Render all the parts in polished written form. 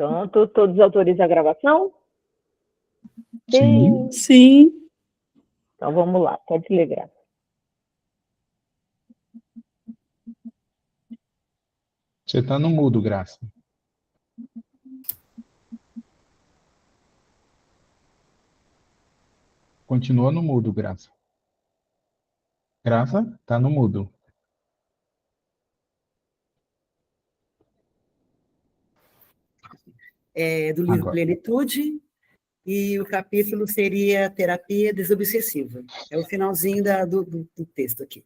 Pronto, todos autorizam a gravação? Sim. Sim. Então vamos lá, pode ler, Graça. Você está no mudo, Graça. Continua no mudo, Graça. Graça, está no mudo. Do livro Agora. Plenitude, e o capítulo seria Terapia Desobsessiva. É o finalzinho do texto aqui.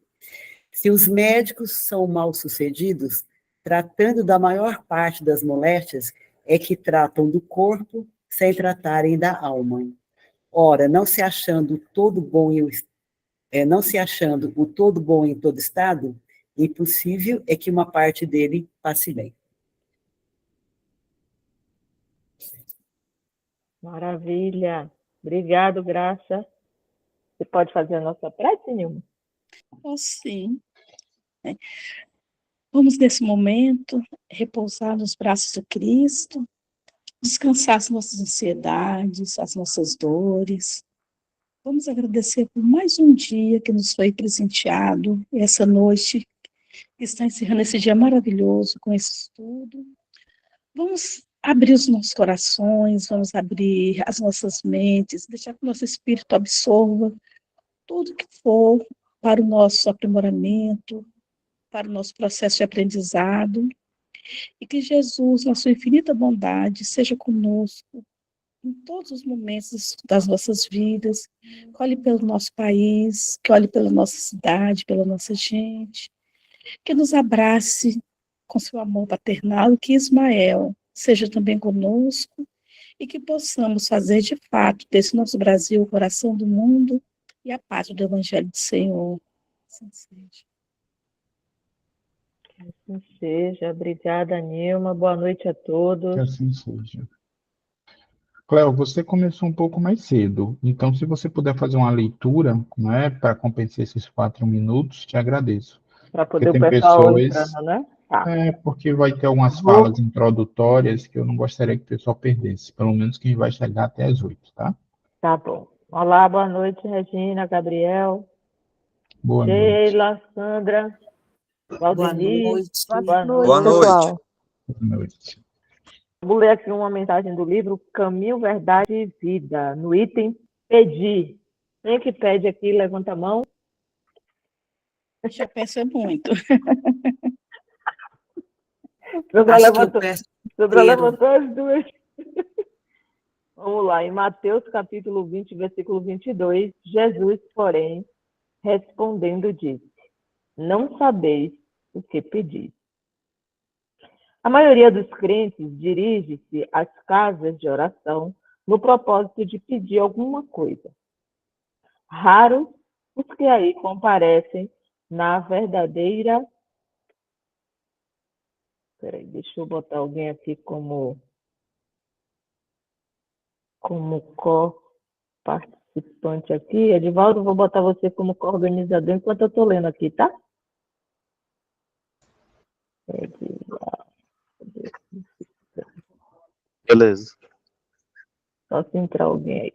Se os médicos são mal-sucedidos, tratando da maior parte das moléstias, é que tratam do corpo sem tratarem da alma. Ora, não se achando o todo bom em todo estado, impossível é que uma parte dele passe bem. Maravilha. Obrigado, Graça. Você pode fazer a nossa prece, Nilma? Sim. Vamos, nesse momento, repousar nos braços de Cristo, descansar as nossas ansiedades, as nossas dores. Vamos agradecer por mais um dia que nos foi presenteado, essa noite que está encerrando esse dia maravilhoso com esse estudo. Vamos abrir os nossos corações, vamos abrir as nossas mentes, deixar que o nosso espírito absorva tudo que for para o nosso aprimoramento, para o nosso processo de aprendizado, e que Jesus, na sua infinita bondade, seja conosco em todos os momentos das nossas vidas, que olhe pelo nosso país, que olhe pela nossa cidade, pela nossa gente, que nos abrace com seu amor paternal, e que Ismael seja também conosco, e que possamos fazer de fato desse nosso Brasil o coração do mundo e a pátria do Evangelho do Senhor. Assim seja. Que assim seja. Obrigada, Nilma. Boa noite a todos. Que assim seja. Cléo, você começou um pouco mais cedo, então se você puder fazer uma leitura, né, para compensar esses 4 minutos, te agradeço. Para Porque poder o tem pessoal pessoas, entrando, né? Tá. porque vai ter algumas falas introdutórias que eu não gostaria que o pessoal perdesse, pelo menos quem vai chegar até as 8, tá? Tá bom. Olá, boa noite, Regina, Gabriel, Boa noite. Sheila, Sandra, Valdemir. Boa noite. Boa noite, Boa noite. pessoal. Boa noite. Vou ler aqui uma mensagem do livro Caminho, Verdade e Vida, no item Pedir. Quem que pede aqui, levanta a mão. Já peço muito. Sandra levantou as duas. Vamos lá, em Mateus capítulo 20, versículo 22, Jesus, porém, respondendo, disse: Não sabeis o que pedis. A maioria dos crentes dirige-se às casas de oração no propósito de pedir alguma coisa. Raros os que aí comparecem na verdadeira... Peraí, deixa eu botar alguém aqui como co-participante aqui. Edivaldo, vou botar você como co-organizador enquanto eu estou lendo aqui, tá? Beleza. Só se entrar alguém aí.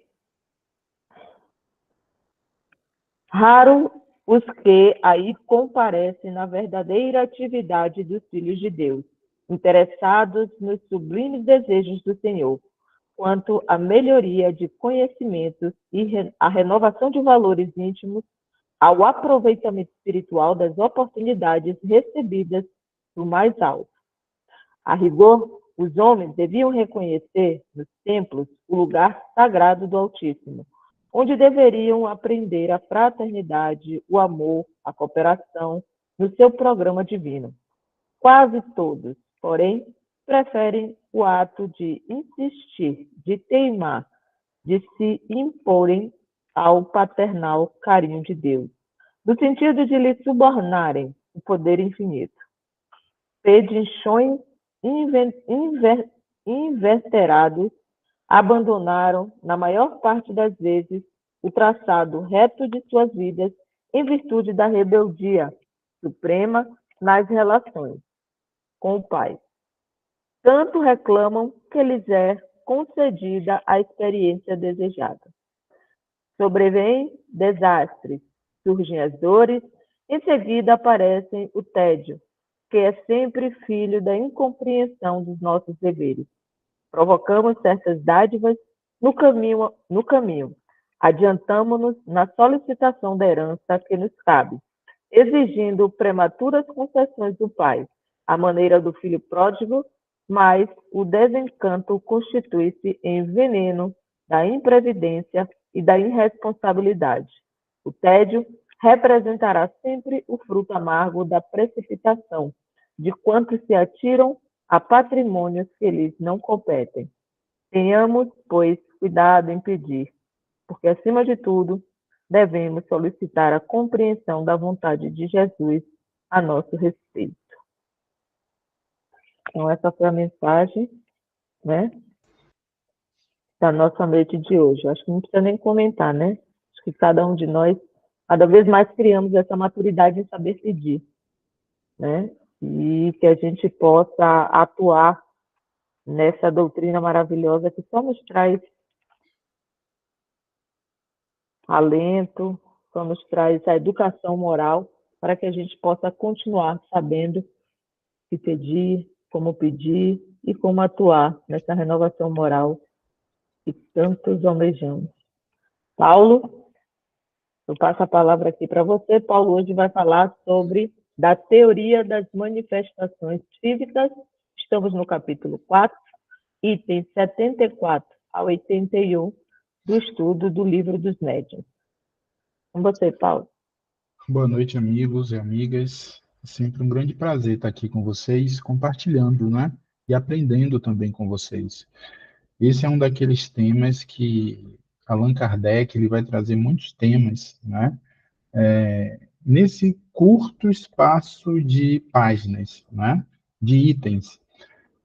Raro os que aí comparecem na verdadeira atividade dos filhos de Deus, interessados nos sublimes desejos do Senhor, quanto à melhoria de conhecimentos e a renovação de valores íntimos, ao aproveitamento espiritual das oportunidades recebidas do mais alto. A rigor, os homens deviam reconhecer nos templos o lugar sagrado do Altíssimo, onde deveriam aprender a fraternidade, o amor, a cooperação no seu programa divino. Quase todos, porém, preferem o ato de insistir, de teimar, de se imporem ao paternal carinho de Deus, no sentido de lhe subornarem o poder infinito. Pedinchões inveterados abandonaram, na maior parte das vezes, o traçado reto de suas vidas em virtude da rebeldia suprema nas relações com o Pai. Tanto reclamam que lhes é concedida a experiência desejada. Sobrevêm desastres, surgem as dores, em seguida aparecem o tédio, que é sempre filho da incompreensão dos nossos deveres. Provocamos certas dádivas no caminho, adiantamo-nos na solicitação da herança que nos cabe, exigindo prematuras concessões do pai, à maneira do filho pródigo, mas o desencanto constitui-se em veneno da imprevidência e da irresponsabilidade. O tédio representará sempre o fruto amargo da precipitação, de quantos se atiram a patrimônios que lhes não competem. Tenhamos, pois, cuidado em pedir, porque, acima de tudo, devemos solicitar a compreensão da vontade de Jesus a nosso respeito. Então, essa foi a mensagem, né, da nossa noite de hoje. Acho que não precisa nem comentar, né? Acho que cada um de nós, cada vez mais criamos essa maturidade em saber pedir, né? E que a gente possa atuar nessa doutrina maravilhosa que só nos traz alento, só nos traz a educação moral para que a gente possa continuar sabendo o que pedir e como atuar nessa renovação moral que tantos almejamos. Paulo, eu passo a palavra aqui para você. Paulo hoje vai falar sobre da teoria das manifestações físicas. Estamos no capítulo 4, itens 74 a 81 do estudo do Livro dos Médiuns. Com você, Paulo. Boa noite, amigos e amigas. É sempre um grande prazer estar aqui com vocês, compartilhando, né? E aprendendo também com vocês. Esse é um daqueles temas que Allan Kardec ele vai trazer muitos temas, né? Nesse curto espaço de páginas, né? De itens.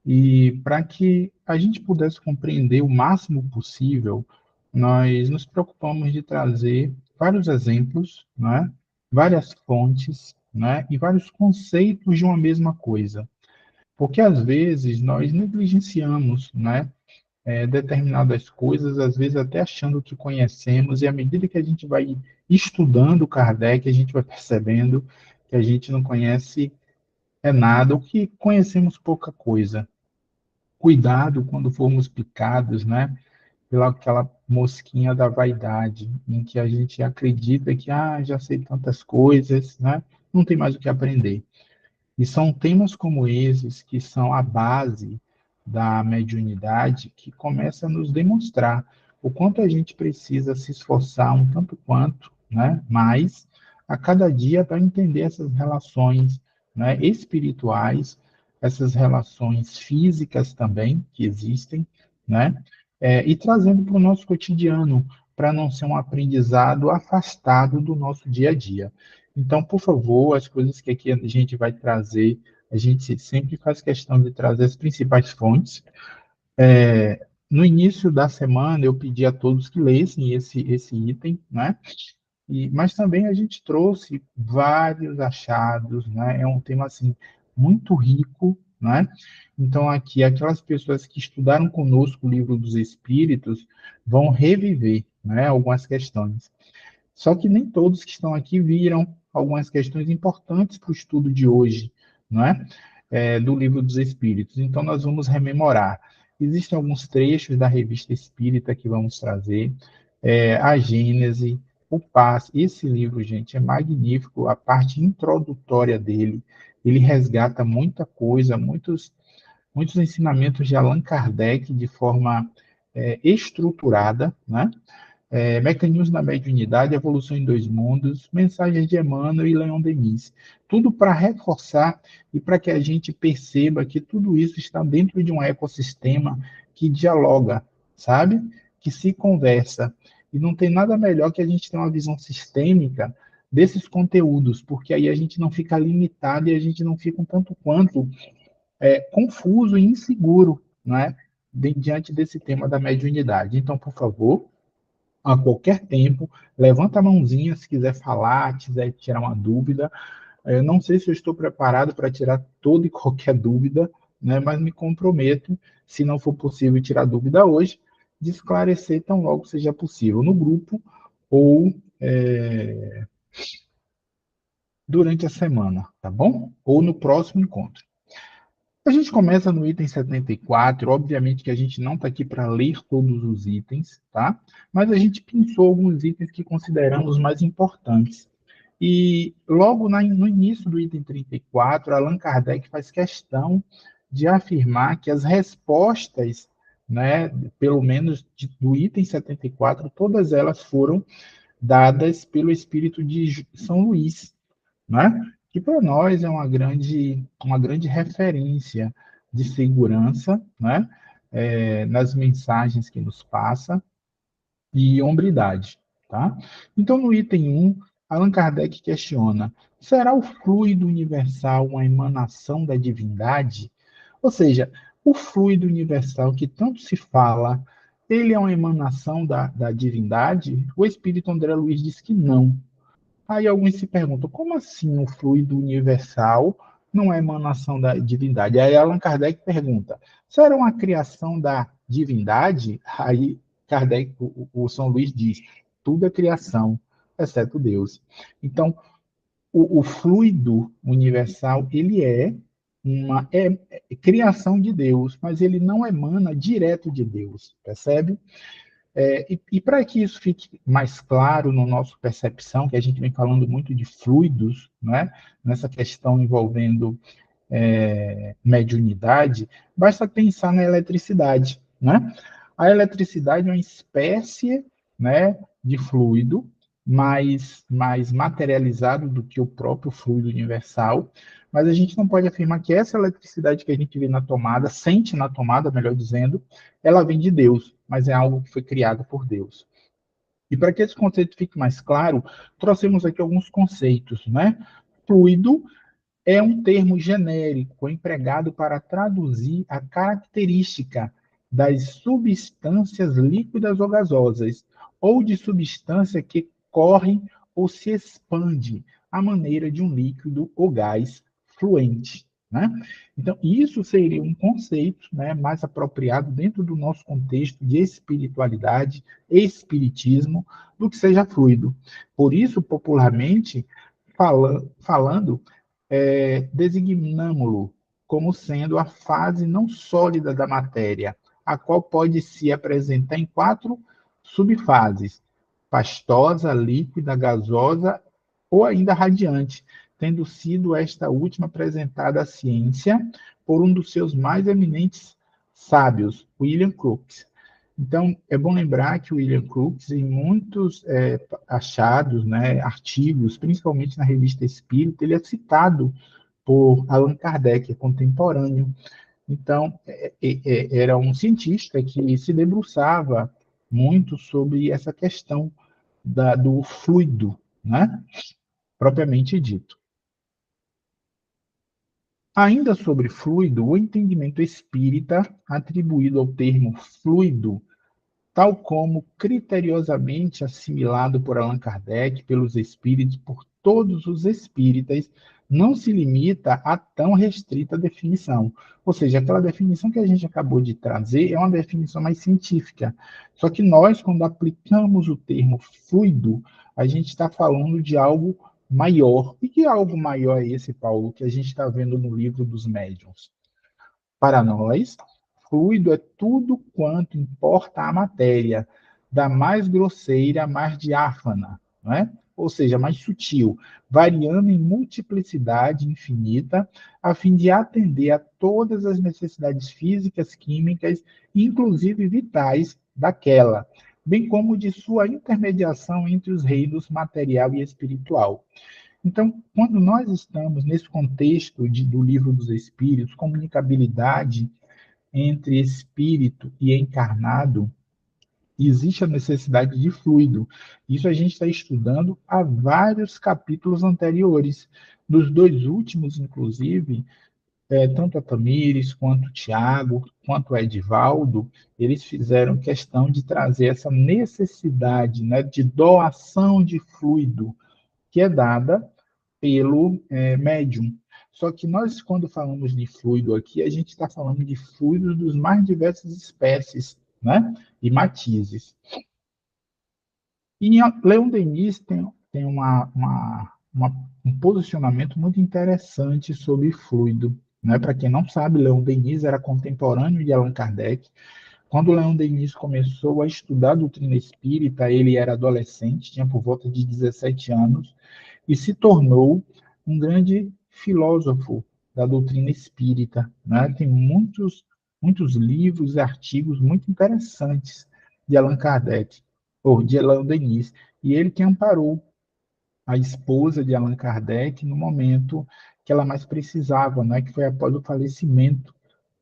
E para que a gente pudesse compreender o máximo possível, nós nos preocupamos de trazer vários exemplos, né? Várias fontes, né? E vários conceitos de uma mesma coisa. Porque às vezes nós negligenciamos, né? Determinadas coisas, às vezes até achando que conhecemos, e à medida que a gente vai estudando Kardec, a gente vai percebendo que a gente não conhece nada, ou que conhecemos pouca coisa. Cuidado quando formos picados, né, pela aquela mosquinha da vaidade, em que a gente acredita que, já sei tantas coisas, né, não tem mais o que aprender. E são temas como esses que são a base da mediunidade que começa a nos demonstrar o quanto a gente precisa se esforçar um tanto quanto, né, mais a cada dia para entender essas relações, né, espirituais, essas relações físicas também que existem, né, e trazendo para o nosso cotidiano, para não ser um aprendizado afastado do nosso dia a dia. Então, por favor, as coisas que aqui a gente vai trazer, a gente sempre faz questão de trazer as principais fontes. No início da semana, eu pedi a todos que lessem esse item, né? Mas também a gente trouxe vários achados, né? É um tema, assim, muito rico, né? Então, aqui, aquelas pessoas que estudaram conosco o Livro dos Espíritos vão reviver, né, algumas questões. Só que nem todos que estão aqui viram algumas questões importantes para o estudo de hoje, não é? Do Livro dos Espíritos. Então, nós vamos rememorar. Existem alguns trechos da Revista Espírita que vamos trazer, a Gênese, o Passe. Esse livro, gente, é magnífico, a parte introdutória dele, ele resgata muita coisa, muitos ensinamentos de Allan Kardec de forma estruturada, né? Mecanismos da Mediunidade, Evolução em Dois Mundos, Mensagens de Emmanuel e Leon Denis. Tudo para reforçar e para que a gente perceba que tudo isso está dentro de um ecossistema que dialoga, sabe? Que se conversa. E não tem nada melhor que a gente ter uma visão sistêmica desses conteúdos, porque aí a gente não fica limitado e a gente não fica um tanto quanto confuso e inseguro, não é? Diante desse tema da mediunidade. Então, por favor, a qualquer tempo, levanta a mãozinha se quiser falar, quiser tirar uma dúvida. Eu não sei se eu estou preparado para tirar toda e qualquer dúvida, né, mas me comprometo, se não for possível tirar dúvida hoje, de esclarecer tão logo seja possível no grupo ou durante a semana, tá bom? Ou no próximo encontro. A gente começa no item 74, obviamente que a gente não está aqui para ler todos os itens, tá? Mas a gente pensou alguns itens que consideramos mais importantes. E logo no início do item 34, Allan Kardec faz questão de afirmar que as respostas, né, pelo menos do item 74, todas elas foram dadas pelo espírito de São Luís, né? Que para nós é uma grande referência de segurança, né? Nas mensagens que nos passa e hombridade, tá? Então, no item 1, Allan Kardec questiona: será o fluido universal uma emanação da divindade? Ou seja, o fluido universal que tanto se fala, ele é uma emanação da divindade? O espírito André Luiz diz que não. Aí alguns se perguntam, como assim o fluido universal não é emanação da divindade? Aí Allan Kardec pergunta, será uma criação da divindade? Aí Kardec, o São Luís diz, tudo é criação, exceto Deus. Então, o fluido universal, ele é uma criação de Deus, mas ele não emana direto de Deus, percebe? E para que isso fique mais claro no nosso percepção, que a gente vem falando muito de fluidos, né, nessa questão envolvendo mediunidade, basta pensar na eletricidade, né? A eletricidade é uma espécie, né, de fluido mais materializado do que o próprio fluido universal, mas a gente não pode afirmar que essa eletricidade que a gente vê na tomada, sente na tomada, melhor dizendo, ela vem de Deus, mas é algo que foi criado por Deus. E para que esse conceito fique mais claro, trouxemos aqui alguns conceitos, né? Fluido é um termo genérico empregado para traduzir a característica das substâncias líquidas ou gasosas, ou de substância que corre ou se expande à maneira de um líquido ou gás fluente. Né? Então, isso seria um conceito, né, mais apropriado dentro do nosso contexto de espiritualidade, espiritismo, do que seja fluido. Por isso, popularmente, falando designamo-lo como sendo a fase não sólida da matéria, a qual pode se apresentar em 4 subfases: pastosa, líquida, gasosa ou ainda radiante, tendo sido esta última apresentada à ciência por um dos seus mais eminentes sábios, William Crookes. Então, é bom lembrar que o William Crookes, em muitos achados, né, artigos, principalmente na revista Espírita, ele é citado por Allan Kardec, contemporâneo. Então, era um cientista que se debruçava muito sobre essa questão do fluido, né, propriamente dito. Ainda sobre fluido, o entendimento espírita, atribuído ao termo fluido, tal como criteriosamente assimilado por Allan Kardec, pelos espíritos, por todos os espíritas, não se limita a tão restrita definição. Ou seja, aquela definição que a gente acabou de trazer é uma definição mais científica. Só que nós, quando aplicamos o termo fluido, a gente está falando de algo maior. E que algo maior é esse, Paulo, que a gente está vendo no livro dos médiuns? Para nós, fluido é tudo quanto importa à matéria, da mais grosseira à mais diáfana, não é? Ou seja, mais sutil, variando em multiplicidade infinita, a fim de atender a todas as necessidades físicas, químicas, inclusive vitais, daquela, bem como de sua intermediação entre os reinos material e espiritual. Então, quando nós estamos nesse contexto do Livro dos Espíritos, comunicabilidade entre espírito e encarnado, existe a necessidade de fluido. Isso a gente está estudando há vários capítulos anteriores. Dos 2 últimos, inclusive, tanto a Tamires, quanto o Tiago, quanto o Edivaldo, eles fizeram questão de trazer essa necessidade, né, de doação de fluido, que é dada pelo médium. Só que nós, quando falamos de fluido aqui, a gente está falando de fluidos dos mais diversas espécies, né? E matizes. E Leon Denis tem um posicionamento muito interessante sobre fluido. Né? Para quem não sabe, Leon Denis era contemporâneo de Allan Kardec. Quando Leon Denis começou a estudar a doutrina espírita, ele era adolescente, tinha por volta de 17 anos, e se tornou um grande filósofo da doutrina espírita. Né? Tem muitos livros e artigos muito interessantes de Allan Kardec, ou de Leon Denis, e ele que amparou a esposa de Allan Kardec no momento que ela mais precisava, né? Que foi após o falecimento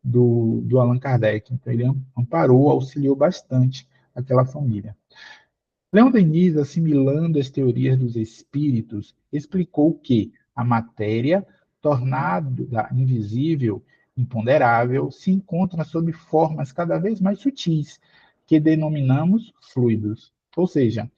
do Allan Kardec. Então, ele amparou, auxiliou bastante aquela família. Leon Denis, assimilando as teorias dos espíritos, explicou que a matéria, tornada invisível, imponderável, se encontra sob formas cada vez mais sutis, que denominamos fluidos. Ou seja,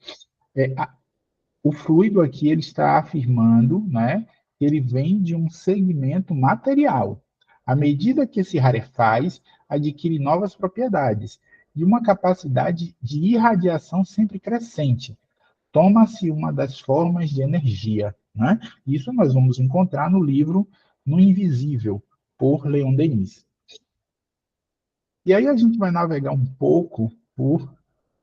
o fluido aqui ele está afirmando, né, que ele vem de um segmento material. À medida que se rarefaz, adquire novas propriedades e uma capacidade de irradiação sempre crescente. Toma-se uma das formas de energia. Né? Isso nós vamos encontrar no livro No Invisível, por Leon Denis. E aí a gente vai navegar um pouco por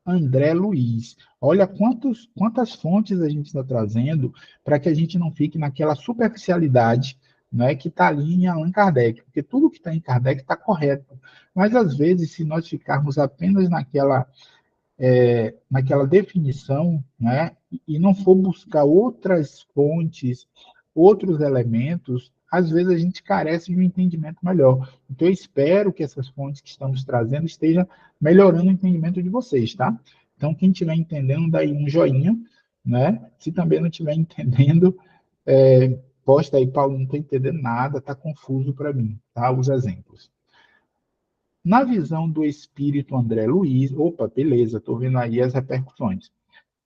André Luiz. Olha quantas fontes a gente está trazendo para que a gente não fique naquela superficialidade, né, que está ali em Allan Kardec, porque tudo que está em Kardec está correto. Mas, às vezes, se nós ficarmos apenas naquela definição, né, e não for buscar outras fontes, outros elementos, às vezes a gente carece de um entendimento melhor. Então, eu espero que essas fontes que estamos trazendo estejam melhorando o entendimento de vocês, tá? Então, quem estiver entendendo, dá aí um joinha, né? Se também não estiver entendendo, posta aí, Paulo, não estou entendendo nada, está confuso para mim, tá? Os exemplos. Na visão do espírito André Luiz, opa, beleza, estou vendo aí as repercussões.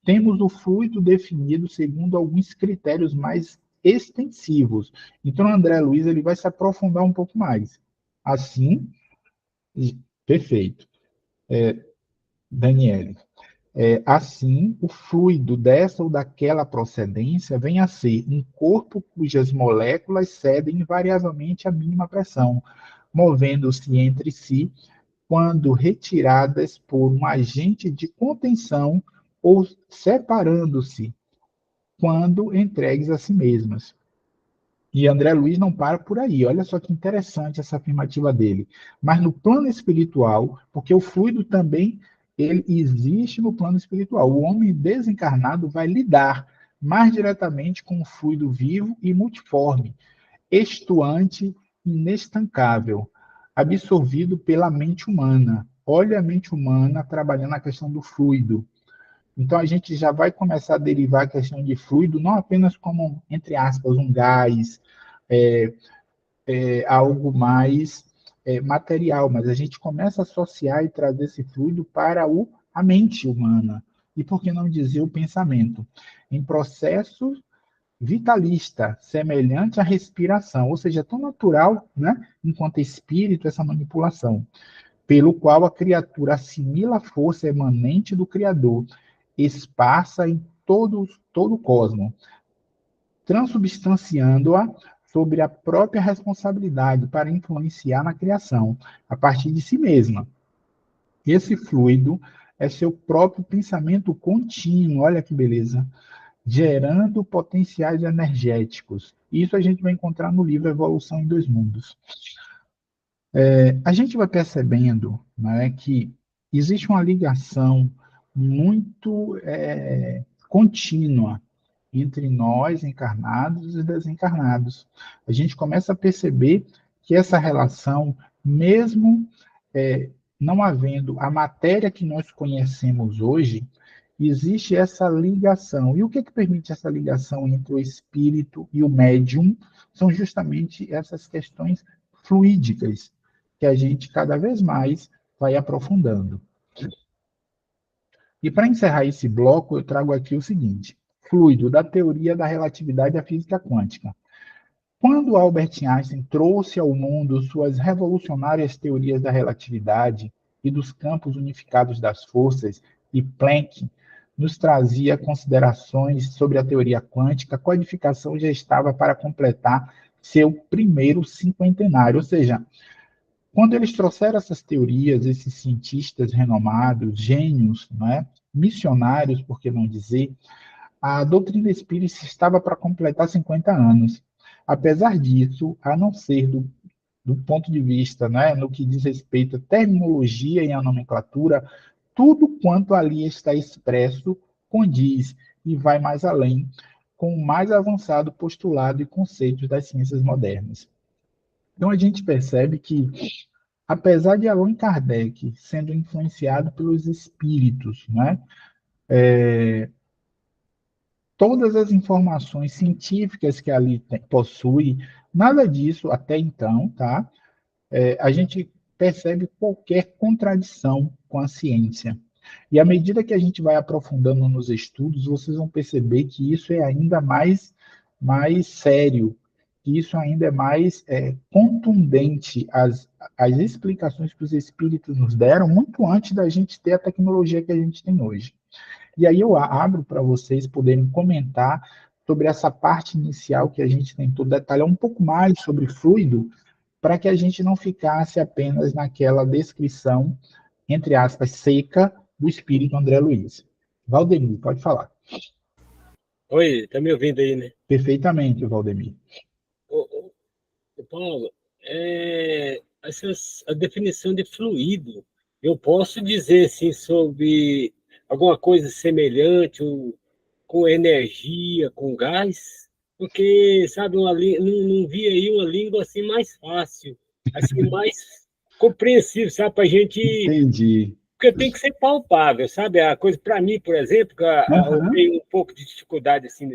Temos o fluido definido segundo alguns critérios mais extensivos. Então, André Luiz ele vai se aprofundar um pouco mais. Assim, perfeito. Daniele. Assim, o fluido dessa ou daquela procedência vem a ser um corpo cujas moléculas cedem invariavelmente à mínima pressão, movendo-se entre si quando retiradas por um agente de contenção ou separando-se quando entregues a si mesmas. E André Luiz não para por aí. Olha só que interessante essa afirmativa dele. Mas no plano espiritual, porque o fluido também ele existe no plano espiritual. O homem desencarnado vai lidar mais diretamente com o fluido vivo e multiforme, estuante, inestancável, absorvido pela mente humana. Olha a mente humana trabalhando a questão do fluido. Então, a gente já vai começar a derivar a questão de fluido, não apenas como, entre aspas, um gás, algo mais material, mas a gente começa a associar e trazer esse fluido para a mente humana. E por que não dizer o pensamento? Em processo vitalista, semelhante à respiração, ou seja, tão natural, né, enquanto espírito, essa manipulação, pelo qual a criatura assimila a força emanente do Criador, esparsa em todo o cosmos, transubstanciando-a sobre a própria responsabilidade para influenciar na criação, a partir de si mesma. Esse fluido é seu próprio pensamento contínuo, olha que beleza, gerando potenciais energéticos. Isso a gente vai encontrar no livro Evolução em Dois Mundos. A gente vai percebendo, né, que existe uma ligação muito contínua entre nós, encarnados e desencarnados. A gente começa a perceber que essa relação, mesmo não havendo a matéria que nós conhecemos hoje, existe essa ligação. E o que permite essa ligação entre o espírito e o médium são justamente essas questões fluídicas, que a gente cada vez mais vai aprofundando. E para encerrar esse bloco, eu trago aqui o seguinte: fluido da teoria da relatividade à física quântica. Quando Albert Einstein trouxe ao mundo suas revolucionárias teorias da relatividade e dos campos unificados das forças, e Planck nos trazia considerações sobre a teoria quântica, a codificação já estava para completar seu primeiro cinquentenário. Ou seja, quando eles trouxeram essas teorias, esses cientistas renomados, gênios, né, missionários, por que não dizer, a doutrina espírita estava para completar 50 anos. Apesar disso, a não ser do ponto de vista, né, no que diz respeito à terminologia e à nomenclatura, tudo quanto ali está expresso condiz e vai mais além com o mais avançado postulado e conceitos das ciências modernas. Então a gente percebe que, apesar de Allan Kardec sendo influenciado pelos espíritos, né, todas as informações científicas que ali possui, nada disso até então, tá? A gente percebe qualquer contradição com a ciência. E à medida que a gente vai aprofundando nos estudos, vocês vão perceber que isso é ainda mais sério, que isso ainda é mais contundente, as explicações que os espíritos nos deram, muito antes da gente ter a tecnologia que a gente tem hoje. E aí eu abro para vocês poderem comentar sobre essa parte inicial que a gente tentou detalhar um pouco mais sobre fluido, para que a gente não ficasse apenas naquela descrição, entre aspas, seca do espírito André Luiz. Valdemir, pode falar. Oi, tá me ouvindo aí, né? Perfeitamente, Valdemir. Paulo, a definição de fluido, eu posso dizer assim sobre alguma coisa semelhante com energia, com gás, porque, sabe, não vi aí uma língua assim mais fácil, assim mais compreensível, sabe, para a gente. Entendi. Porque tem que ser palpável, sabe? A coisa, para mim, por exemplo, que eu tenho um pouco de dificuldade assim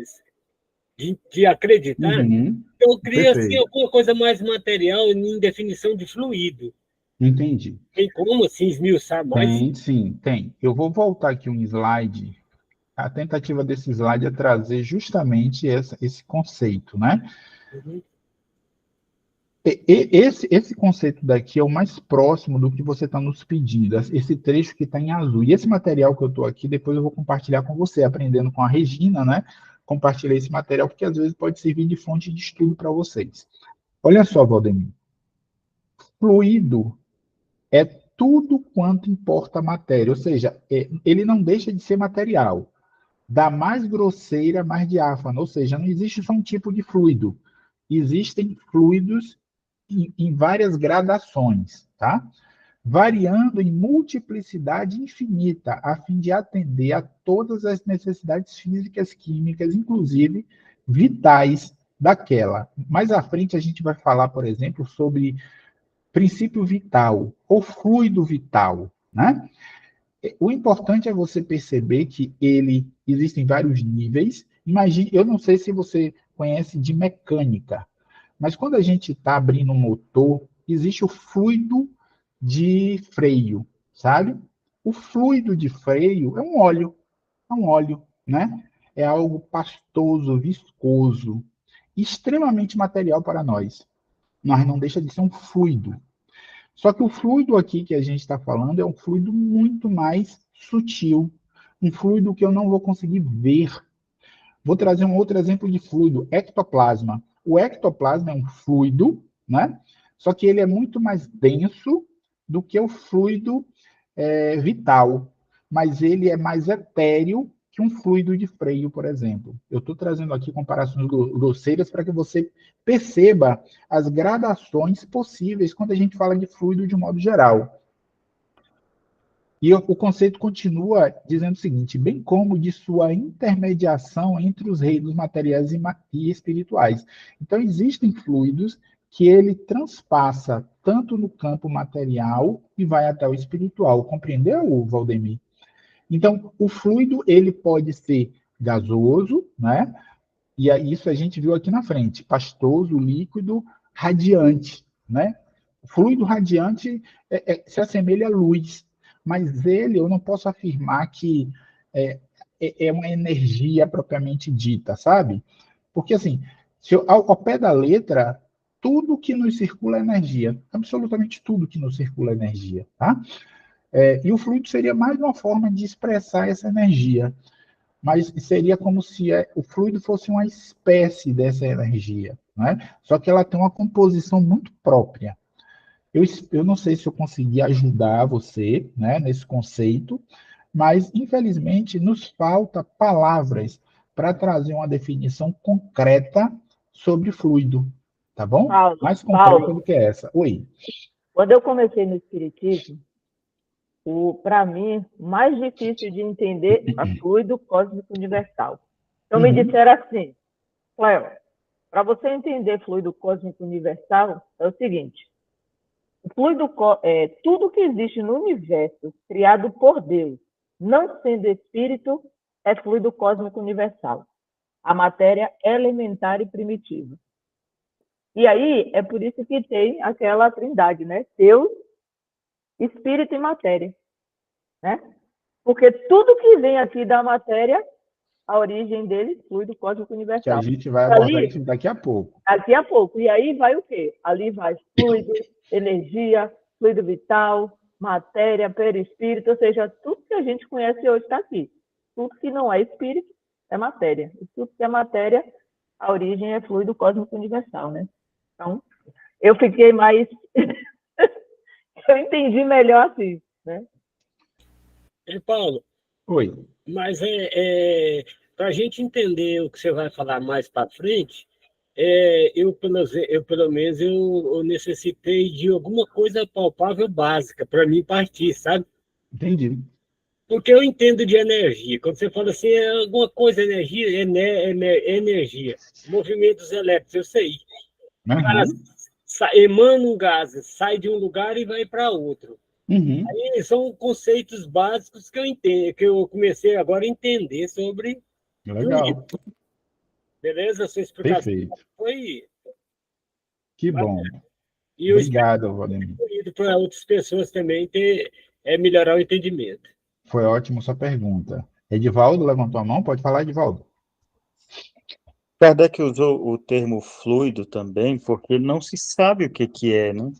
de acreditar. Uhum. Eu queria assim, Perfeito. alguma coisa mais material em definição de fluido. Entendi. Tem como assim esmiuçar mais? Tem, sim, tem. Eu vou voltar aqui um slide. A tentativa desse slide é trazer justamente esse conceito, né? Uhum. Esse conceito daqui é o mais próximo do que você está nos pedindo, esse trecho que está em azul. E esse material que eu estou aqui, depois eu vou compartilhar com você, aprendendo com a Regina, né? Compartilhei esse material, porque às vezes pode servir de fonte de estudo para vocês. Olha só, Valdemir. Fluido é tudo quanto importa a matéria, ou seja, ele não deixa de ser material. Da mais grosseira, mais diáfana, ou seja, não existe só um tipo de fluido. Existem fluidos em várias gradações, tá? Variando em multiplicidade infinita, a fim de atender a todas as necessidades físicas, químicas, inclusive vitais daquela. Mais à frente a gente vai falar, por exemplo, sobre princípio vital ou fluido vital, né? O importante é você perceber que ele existem vários níveis. Imagine, eu não sei se você conhece de mecânica, mas quando a gente está abrindo um motor, existe o fluido de freio, sabe? O fluido de freio é um óleo, né? É algo pastoso, viscoso, extremamente material para nós. Mas não deixa de ser um fluido. Só que o fluido aqui que a gente está falando é um fluido muito mais sutil, um fluido que eu não vou conseguir ver. Vou trazer um outro exemplo de fluido, ectoplasma. O ectoplasma é um fluido, né? Só que ele é muito mais denso do que o fluido vital, mas ele é mais etéreo que um fluido de freio, por exemplo. Eu estou trazendo aqui comparações grosseiras para que você perceba as gradações possíveis quando a gente fala de fluido de modo geral. E o conceito continua dizendo o seguinte: bem como de sua intermediação entre os reinos materiais e espirituais. Então, existem fluidos que ele transpassa tanto no campo material e vai até o espiritual. Compreendeu, Valdemir? Então, o fluido ele pode ser gasoso, né? E isso a gente viu aqui na frente: pastoso, líquido, radiante, né? O fluido radiante se assemelha à luz, mas ele, eu não posso afirmar que é uma energia propriamente dita, sabe? Porque, assim, Ao pé da letra, tudo que nos circula é energia. Absolutamente tudo que nos circula é energia, tá? E o fluido seria mais uma forma de expressar essa energia. Mas seria como se o fluido fosse uma espécie dessa energia, né? Só que ela tem uma composição muito própria. Eu não sei se eu consegui ajudar você, né, nesse conceito, mas, infelizmente, nos falta palavras para trazer uma definição concreta sobre fluido, tá bom? Mais concreta do que essa. Oi. Quando eu comecei no Espiritismo, para mim, mais difícil de entender é fluido cósmico universal. Então, me disseram assim, Cléo, para você entender fluido cósmico universal, é o seguinte, o fluido é tudo que existe no universo criado por Deus, não sendo espírito, é fluido cósmico universal. A matéria elementar e primitiva. E aí, é por isso que tem aquela trindade, né? Deus, espírito e matéria. Né? Porque tudo que vem aqui da matéria, a origem dele, fluido cósmico universal. Que a gente vai abordar isso daqui a pouco. Daqui a pouco. E aí vai o quê? Ali vai fluido, energia, fluido vital, matéria, perispírito, ou seja, tudo que a gente conhece hoje está aqui. Tudo que não é espírito é matéria. E tudo que é matéria, a origem é fluido cósmico universal, né? Então, eu fiquei mais... eu entendi melhor assim, né? Paulo. Oi. Mas para a gente entender o que você vai falar mais para frente, eu pelo menos eu necessitei de alguma coisa palpável básica para mim partir, sabe? Entendi. Porque eu entendo de energia. Quando você fala assim, alguma coisa, energia, energia. Movimentos elétricos, eu sei. Uhum. Cara, emana um gás, sai de um lugar e vai para outro. Uhum. Aí são conceitos básicos que eu entendo, que eu comecei agora a entender sobre Legal. fluido. Beleza? Sua explicação Perfeito. foi... Que bom. E obrigado, Valdemir. Para outras pessoas também melhorar o entendimento. Foi ótimo sua pergunta. Edivaldo levantou a mão? Pode falar, Edivaldo. Kardec usou o termo fluido também, porque não se sabe o que é, né?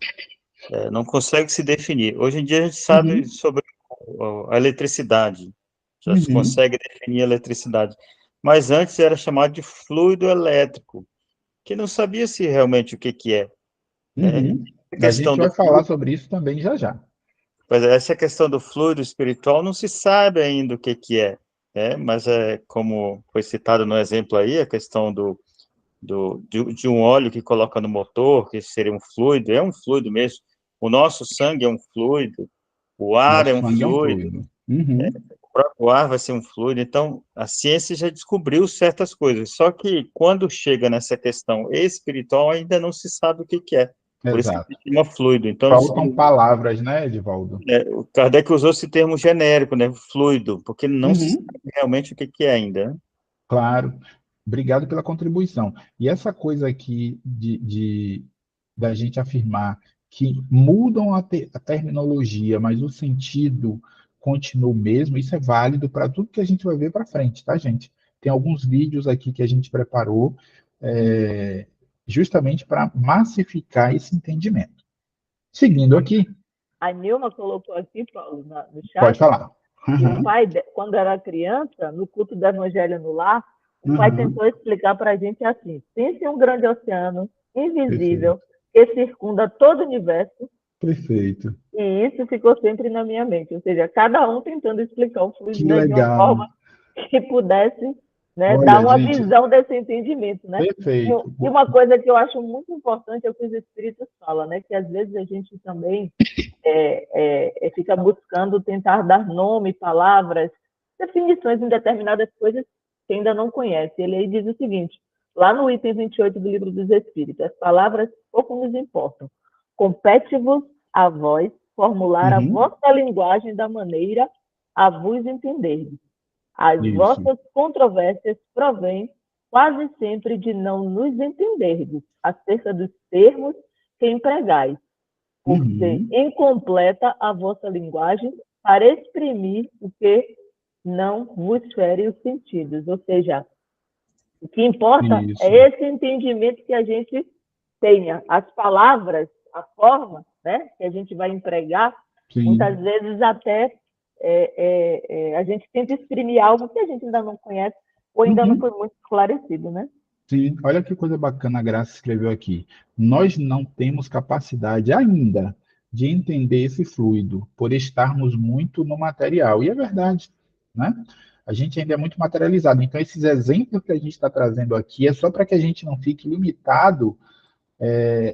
Não consegue se definir. Hoje em dia a gente sabe sobre a eletricidade, já se consegue definir a eletricidade. Mas antes era chamado de fluido elétrico, que não sabia se realmente o que é. A gente vai falar sobre isso também já já. Pois é, essa questão do fluido espiritual não se sabe ainda o que é, mas como foi citado no exemplo aí, a questão de um óleo que coloca no motor, que seria um fluido, é um fluido mesmo. O nosso sangue é um fluido, o ar é um fluido, o próprio ar vai ser um fluido. Então, a ciência já descobriu certas coisas, só que quando chega nessa questão espiritual, ainda não se sabe o que é. Por isso que se chama fluido. Então, faltam palavras, né, Edivaldo? O Kardec usou esse termo genérico, né, fluido, porque não se sabe realmente o que é ainda. Né? Claro. Obrigado pela contribuição. E essa coisa aqui da gente afirmar que mudam a terminologia, mas o sentido continua o mesmo, isso é válido para tudo que a gente vai ver para frente, tá, gente? Tem alguns vídeos aqui que a gente preparou justamente para massificar esse entendimento. Seguindo aqui. A Nilma colocou aqui, Paulo, no chat. Pode falar. O pai, quando era criança, no culto do Evangelho no Lar, o pai tentou explicar para a gente assim: pense em um grande oceano invisível que circunda todo o universo. Perfeito. E isso ficou sempre na minha mente, ou seja, cada um tentando explicar o fluido, né, de uma forma que pudesse, né, dar uma visão desse entendimento, né? Perfeito. E uma coisa que eu acho muito importante é o que os espíritos falam, né, que às vezes a gente também fica buscando tentar dar nome, palavras, definições em determinadas coisas que ainda não conhece. Ele aí diz o seguinte, lá no item 28 do Livro dos Espíritos: as palavras pouco nos importam. Compete-vos a vós formular a vossa linguagem da maneira a vos entenderdes. As vossas controvérsias provêm quase sempre de não nos entenderdes acerca dos termos que empregais, por ser incompleta a vossa linguagem para exprimir o que não vos fere os sentidos. Ou seja, O que importa Isso. é esse entendimento que a gente tenha. As palavras, a forma, né, que a gente vai empregar, Sim. muitas vezes até a gente tenta exprimir algo que a gente ainda não conhece ou ainda não foi muito esclarecido, né? Sim, olha que coisa bacana a Graça escreveu aqui. Nós não temos capacidade ainda de entender esse fluido, por estarmos muito no material. E é verdade, né? A gente ainda é muito materializado. Então, esses exemplos que a gente está trazendo aqui é só para que a gente não fique limitado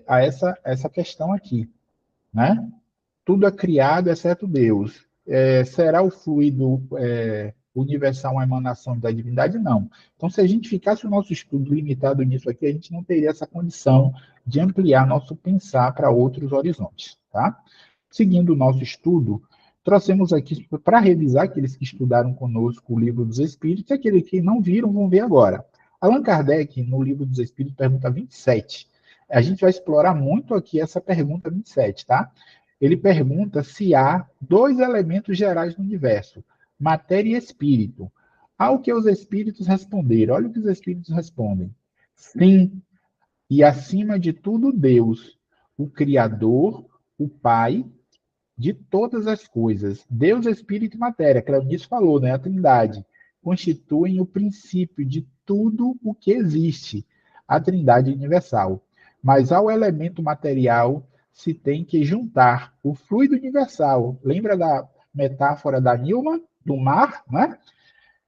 a essa questão aqui, né? Tudo é criado exceto Deus. Será o fluido universal uma emanação da divindade? Não. Então, se a gente ficasse o nosso estudo limitado nisso aqui, a gente não teria essa condição de ampliar nosso pensar para outros horizontes, tá? Seguindo o nosso estudo, trouxemos aqui para revisar aqueles que estudaram conosco o Livro dos Espíritos e aqueles que não viram vão ver agora. Allan Kardec, no Livro dos Espíritos, pergunta 27. A gente vai explorar muito aqui essa pergunta 27, tá? Ele pergunta se há dois elementos gerais no universo, matéria e espírito. Ao que os espíritos responderam. Olha o que os espíritos respondem. Sim, e acima de tudo Deus, o Criador, o Pai de todas as coisas. Deus, Espírito e Matéria, Cleonice falou, né? A Trindade, constituem o princípio de tudo o que existe, a Trindade universal. Mas ao elemento material se tem que juntar o fluido universal. Lembra da metáfora da Nilma, do mar, né?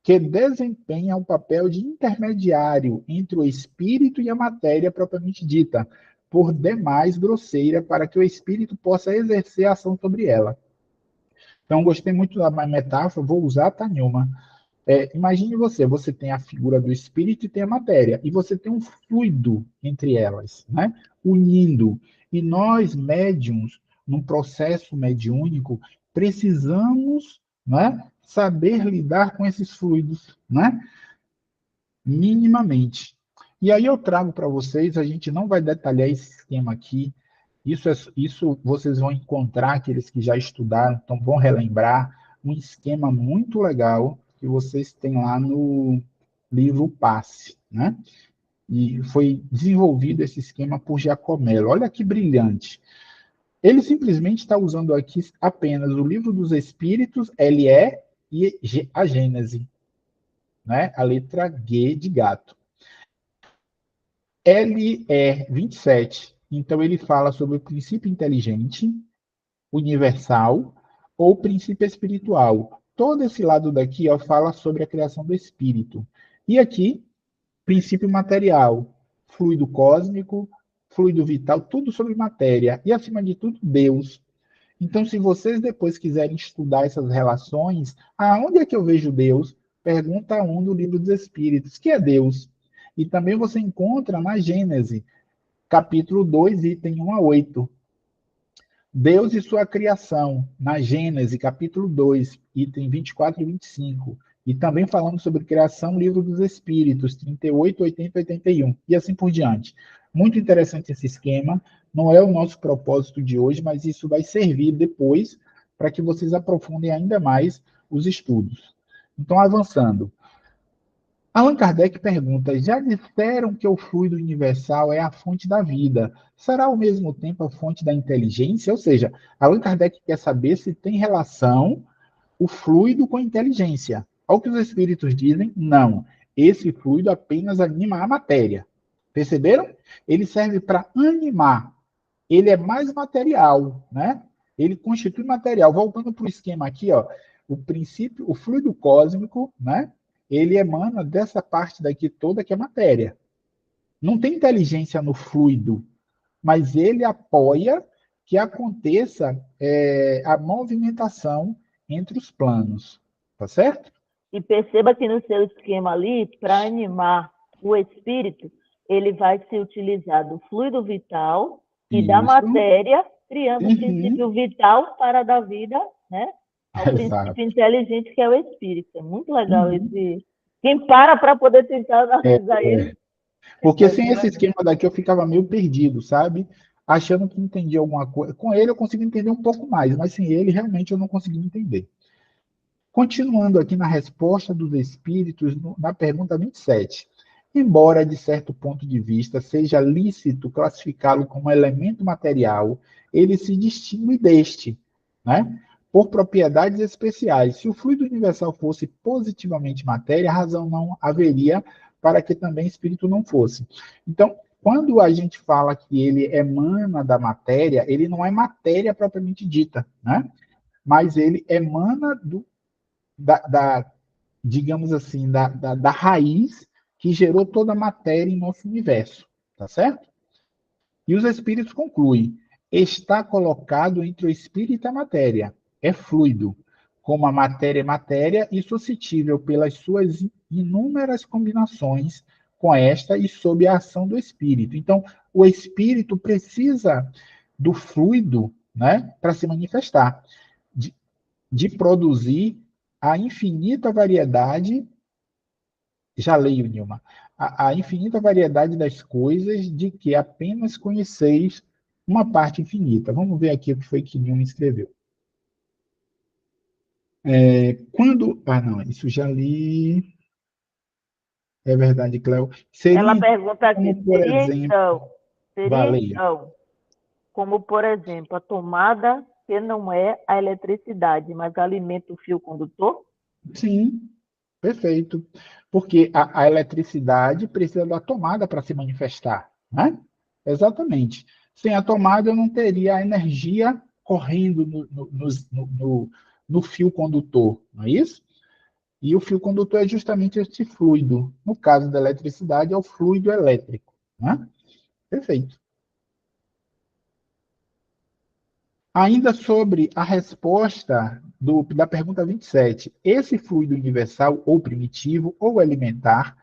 Que desempenha o papel de intermediário entre o espírito e a matéria propriamente dita, por demais grosseira, para que o espírito possa exercer a ação sobre ela. Então, gostei muito da metáfora, vou usar a Tanhuma. Imagine você tem a figura do espírito e tem a matéria, e você tem um fluido entre elas, né? Unindo. E nós, médiums, num processo mediúnico, precisamos, né, saber lidar com esses fluidos, né? Minimamente. E aí eu trago para vocês, a gente não vai detalhar esse esquema aqui, isso vocês vão encontrar, aqueles que já estudaram, então vão relembrar, um esquema muito legal que vocês têm lá no livro Passe, né? E foi desenvolvido esse esquema por Giacomello. Olha que brilhante. Ele simplesmente está usando aqui apenas o livro dos Espíritos, LE e a Gênese, né? A letra G de gato. LE 27. Então, ele fala sobre o princípio inteligente, universal, ou princípio espiritual. Todo esse lado daqui fala sobre a criação do espírito. E aqui, princípio material, fluido cósmico, fluido vital, tudo sobre matéria. E, acima de tudo, Deus. Então, se vocês depois quiserem estudar essas relações, aonde é que eu vejo Deus? Pergunta 1 do Livro dos Espíritos, que é Deus. E também você encontra na Gênese, capítulo 2, item 1 a 8. Deus e sua criação, na Gênese, capítulo 2, item 24 e 25. E também falando sobre criação, Livro dos Espíritos, 38, 80 e 81. E assim por diante. Muito interessante esse esquema. Não é o nosso propósito de hoje, mas isso vai servir depois para que vocês aprofundem ainda mais os estudos. Então, avançando. Allan Kardec pergunta: já disseram que o fluido universal é a fonte da vida. Será ao mesmo tempo a fonte da inteligência? Ou seja, Allan Kardec quer saber se tem relação o fluido com a inteligência. Ao que os espíritos dizem, não. Esse fluido apenas anima a matéria. Perceberam? Ele serve para animar. Ele é mais material, né? Ele constitui material. Voltando para o esquema aqui, o princípio, o fluido cósmico, né? Ele emana dessa parte daqui toda que é matéria. Não tem inteligência no fluido, mas ele apoia que aconteça a movimentação entre os planos. Tá certo? E perceba que no seu esquema ali, para animar o espírito, ele vai se utilizar do fluido vital e da matéria, criando o princípio vital para dar vida, né, ao princípio inteligente, que é o espírito. É muito legal esse... Quem para poder tentar analisar isso... Porque sem esse esquema daqui eu ficava meio perdido, sabe? Achando que entendia alguma coisa. Com ele eu consigo entender um pouco mais, mas sem ele realmente eu não consegui entender. Continuando aqui na resposta dos espíritos, na pergunta 27. embora, de certo ponto de vista, seja lícito classificá-lo como elemento material, ele se distingue deste, né? Por propriedades especiais. Se o fluido universal fosse positivamente matéria, a razão não haveria para que também espírito não fosse. Então, quando a gente fala que ele emana da matéria, ele não é matéria propriamente dita, né? Mas ele emana digamos assim, da raiz que gerou toda a matéria em nosso universo, tá certo? E os espíritos concluem: está colocado entre o espírito e a matéria, é fluido, como a matéria é matéria e suscetível pelas suas inúmeras combinações com esta e sob a ação do espírito. Então, o espírito precisa do fluido, né, para se manifestar, de produzir a infinita variedade, já leio, Nilma, a infinita variedade das coisas de que apenas conheceis uma parte infinita. Vamos ver aqui o que foi que Nilma escreveu. Quando... Ah, não, isso já li. É verdade, Cléo. Ela Seria, pergunta aqui, como, por exemplo... Valeia. Como, por exemplo, a tomada, que não é a eletricidade, mas alimenta o fio condutor? Sim, perfeito. Porque a eletricidade precisa da tomada para se manifestar, né? Exatamente. Sem a tomada, eu não teria a energia correndo no fio condutor, não é isso? E o fio condutor é justamente esse fluido. No caso da eletricidade, é o fluido elétrico, né? Perfeito. Ainda sobre a resposta da pergunta 27, esse fluido universal, ou primitivo, ou elementar,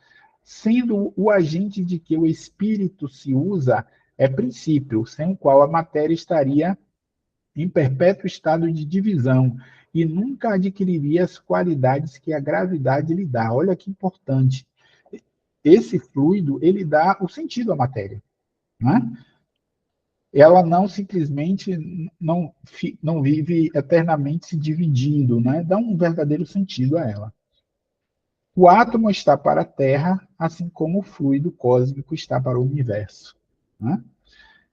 sendo o agente de que o espírito se usa, é princípio, sem o qual a matéria estaria em perpétuo estado de divisão e nunca adquiriria as qualidades que a gravidade lhe dá. Olha que importante. Esse fluido, ele dá o sentido à matéria, né? Ela não simplesmente não vive eternamente se dividindo, né? Dá um verdadeiro sentido a ela. O átomo está para a Terra, assim como o fluido cósmico está para o universo, né?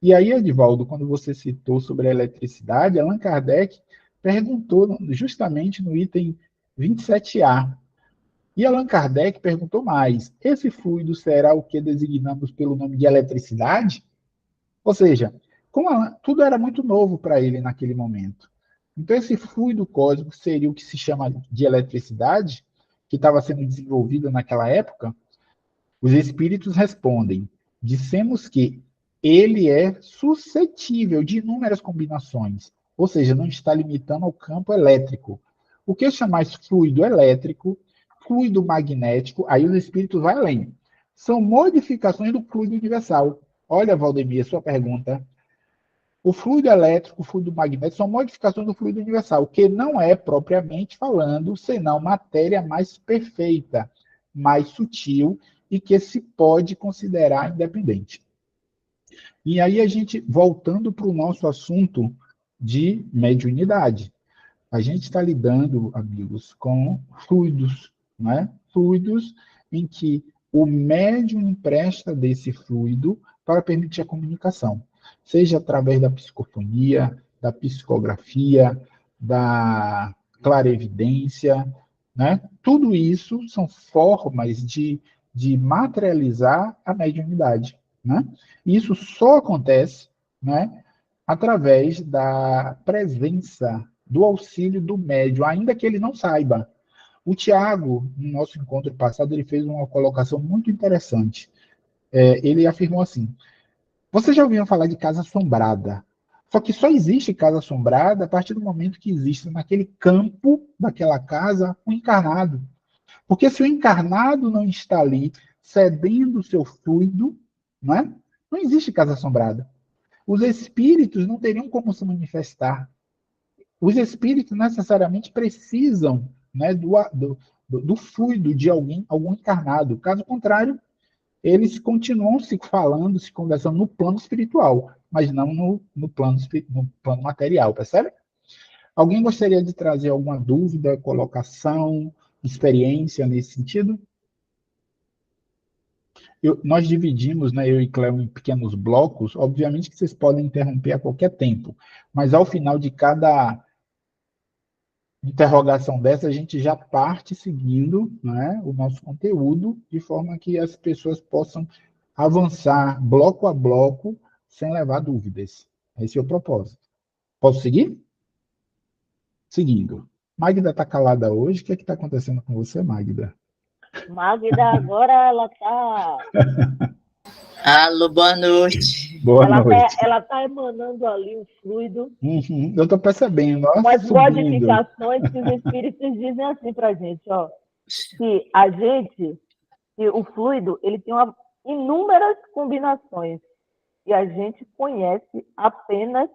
E aí, Edivaldo, quando você citou sobre a eletricidade, Allan Kardec perguntou justamente no item 27A. E Allan Kardec perguntou mais: esse fluido será o que designamos pelo nome de eletricidade? Ou seja, tudo era muito novo para ele naquele momento. Então, esse fluido cósmico seria o que se chama de eletricidade, que estava sendo desenvolvido naquela época. Os espíritos respondem: dissemos que ele é suscetível de inúmeras combinações, ou seja, não está limitando ao campo elétrico. O que chamais fluido elétrico, fluido magnético, aí os espíritos vão além. São modificações do fluido universal. Olha, Valdemir, sua pergunta. O fluido elétrico, o fluido magnético são modificações do fluido universal, que não é, propriamente falando, senão matéria mais perfeita, mais sutil e que se pode considerar independente. E aí a gente, voltando para o nosso assunto de mediunidade, a gente está lidando, amigos, com fluidos, né? Fluidos em que o médium empresta desse fluido para permitir a comunicação, seja através da psicofonia, da psicografia, da clarevidência, né? Tudo isso são formas de materializar a mediunidade, né? E isso só acontece, né, através da presença do auxílio do médium, ainda que ele não saiba. O Tiago, no nosso encontro passado, ele fez uma colocação muito interessante. Ele afirmou assim: você já ouviu falar de casa assombrada? Só que só existe casa assombrada a partir do momento que existe naquele campo daquela casa um encarnado. Porque se o encarnado não está ali cedendo o seu fluido, não é? Não existe casa assombrada. Os espíritos não teriam como se manifestar. Os espíritos necessariamente precisam, né, do fluido de algum encarnado. Caso contrário, eles continuam se falando, se conversando no plano espiritual, mas não no plano material, percebe? Alguém gostaria de trazer alguma dúvida, colocação, experiência nesse sentido? Nós dividimos, né, eu e Cléo, em pequenos blocos. Obviamente que vocês podem interromper a qualquer tempo, mas ao final de cada interrogação dessa, a gente já parte seguindo, né, o nosso conteúdo, de forma que as pessoas possam avançar bloco a bloco, sem levar dúvidas. Esse é o propósito. Posso seguir? Seguindo. Magda está calada hoje. O que é que está acontecendo com você, Magda? Magda, agora ela está... Alô, boa noite. Boa noite. Ela está emanando ali um fluido. Eu estou percebendo. Umas modificações que os espíritos dizem assim para a gente, ó, que o fluido, ele tem inúmeras combinações e a gente conhece apenas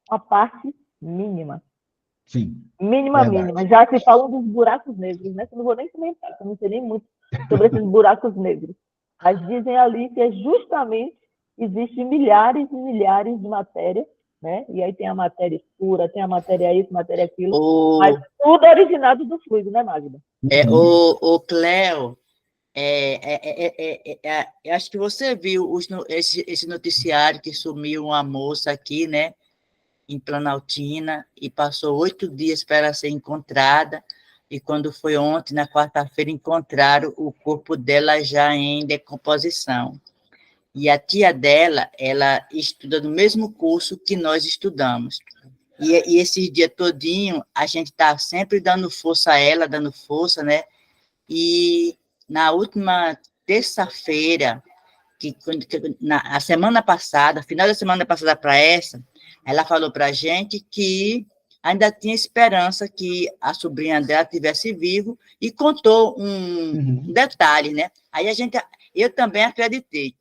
uma parte mínima. Sim. Mínima. Já se falam dos buracos negros, né? Eu não vou nem comentar, eu não sei nem muito sobre esses buracos negros. Mas dizem ali que justamente existem milhares e milhares de matéria, né? E aí tem a matéria escura, tem a matéria isso, matéria aquilo, mas tudo originado do fluido, né, Magda? Cléo, eu acho que você viu esse noticiário que sumiu uma moça aqui, né, em Planaltina, e passou 8 dias para ela ser encontrada, e quando foi ontem, na quarta-feira, encontraram o corpo dela já em decomposição. E a tia dela, ela estuda no mesmo curso que nós estudamos. E esses dias todinho, a gente está sempre dando força a ela, né? E na última terça-feira, a semana passada, final da semana passada para essa, ela falou para a gente que ainda tinha esperança que a sobrinha dela estivesse vivo e contou um detalhe, né? Aí eu também acreditei.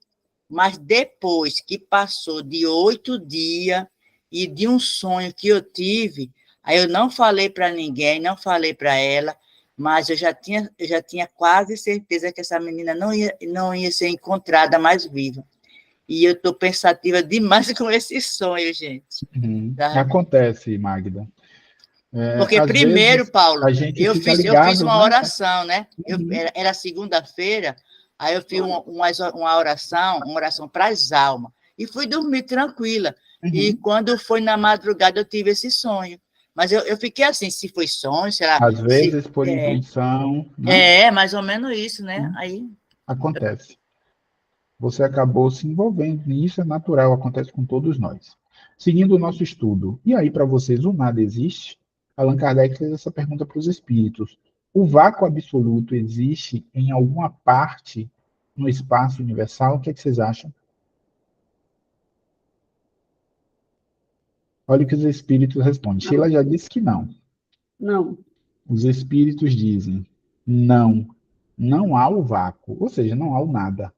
Mas depois que passou de 8 dias e de um sonho que eu tive, aí eu não falei para ninguém, não falei para ela, mas eu já tinha quase certeza que essa menina não ia ser encontrada mais viva. E eu estou pensativa demais com esse sonho, gente. Tá? Acontece, Magda. Porque primeiro, vezes, Paulo, eu fiz uma oração, né? Era segunda-feira, aí eu fiz uma oração para as almas. E fui dormir tranquila. E quando foi na madrugada, eu tive esse sonho. Mas eu fiquei assim, se foi sonho, será... Às vezes, por intuição... Né? Mais ou menos isso, né? Aí... Acontece. Você acabou se envolvendo nisso, é natural, acontece com todos nós. Seguindo o nosso estudo, e aí para vocês o nada existe? Allan Kardec fez essa pergunta para os espíritos. O vácuo absoluto existe em alguma parte no espaço universal? O que é que vocês acham? Olha o que os espíritos respondem. Não. Sheila já disse que não. Não. Os espíritos dizem não. Não há o vácuo, ou seja, não há o nada.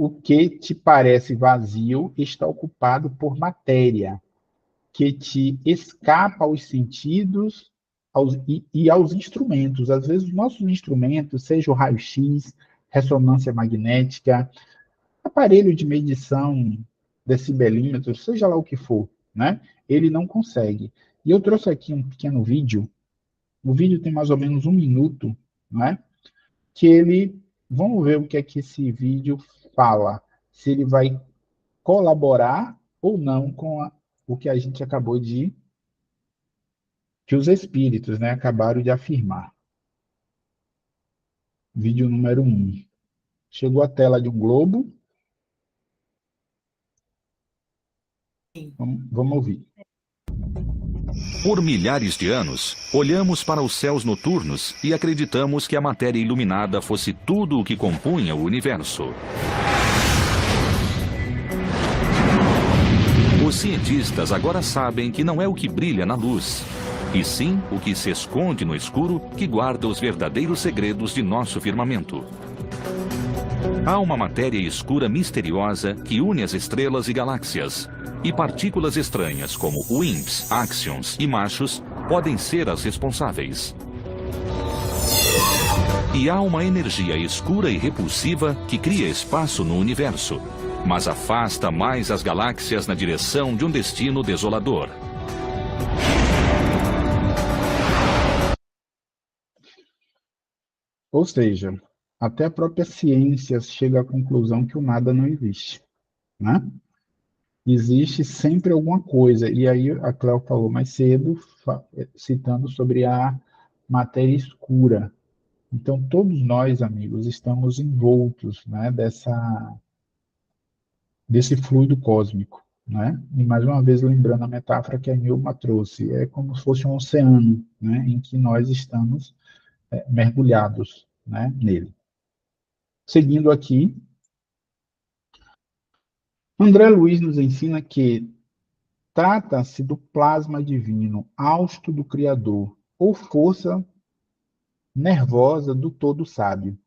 O que te parece vazio está ocupado por matéria, que te escapa aos sentidos e aos instrumentos. Às vezes, os nossos instrumentos, seja o raio-x, ressonância magnética, aparelho de medição, decibelímetro, seja lá o que for, né? Ele não consegue. E eu trouxe aqui um pequeno vídeo. O vídeo tem mais ou menos 1 minuto, né? Vamos ver o que é que esse vídeo fala, se ele vai colaborar ou não com o que a gente acabou que os espíritos, né, acabaram de afirmar. Vídeo número 1. Chegou a tela de um globo. Vamos ouvir. Por milhares de anos, olhamos para os céus noturnos e acreditamos que a matéria iluminada fosse tudo o que compunha o universo. Os cientistas agora sabem que não é o que brilha na luz, e sim o que se esconde no escuro que guarda os verdadeiros segredos de nosso firmamento. Há uma matéria escura misteriosa que une as estrelas e galáxias, e partículas estranhas como WIMPs, áxions e machos podem ser as responsáveis. E há uma energia escura e repulsiva que cria espaço no universo, mas afasta mais as galáxias na direção de um destino desolador. Ou seja, até a própria ciência chega à conclusão que o nada não existe, né? Existe sempre alguma coisa. E aí a Cléo falou mais cedo, citando sobre a matéria escura. Então, todos nós, amigos, estamos envoltos, né, desse fluido cósmico, né? E mais uma vez lembrando a metáfora que a Nilma trouxe, é como se fosse um oceano, né, em que nós estamos mergulhados, né, nele. Seguindo aqui, André Luiz nos ensina que trata-se do plasma divino, hausto do Criador, ou força nervosa do todo sábio.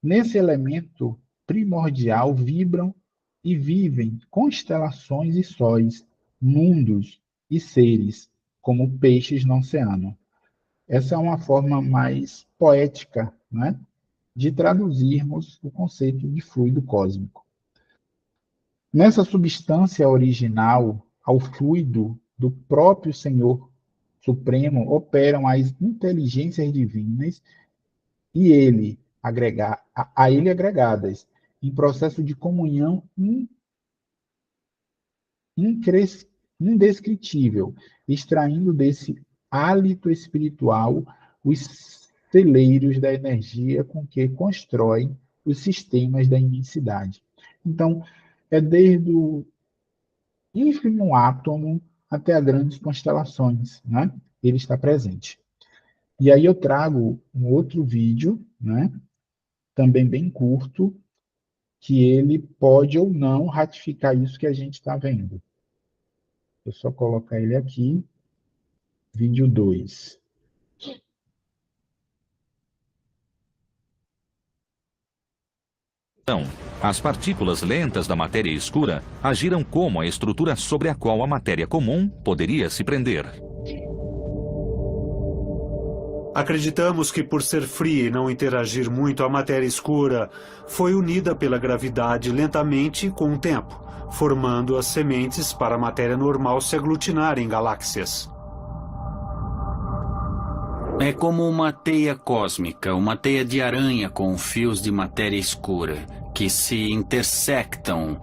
Nesse elemento primordial vibram e vivem constelações e sóis, mundos e seres, como peixes no oceano. Essa é uma forma mais poética, né, de traduzirmos o conceito de fluido cósmico. Nessa substância original, ao fluido do próprio Senhor Supremo, operam as inteligências divinas e a ele agregadas, em processo de comunhão indescritível, extraindo desse hálito espiritual os celeiros da energia com que constroem os sistemas da imensidade. Então, é desde o ínfimo átomo até as grandes constelações, né? Ele está presente. E aí eu trago um outro vídeo, né? Também bem curto, que ele pode ou não ratificar isso que a gente está vendo. Eu só colocar ele aqui, vídeo 2. Então, as partículas lentas da matéria escura agiram como a estrutura sobre a qual a matéria comum poderia se prender. Acreditamos que, por ser fria e não interagir muito, a matéria escura foi unida pela gravidade lentamente com o tempo, formando as sementes para a matéria normal se aglutinar em galáxias. É como uma teia cósmica, uma teia de aranha com fios de matéria escura, que se intersectam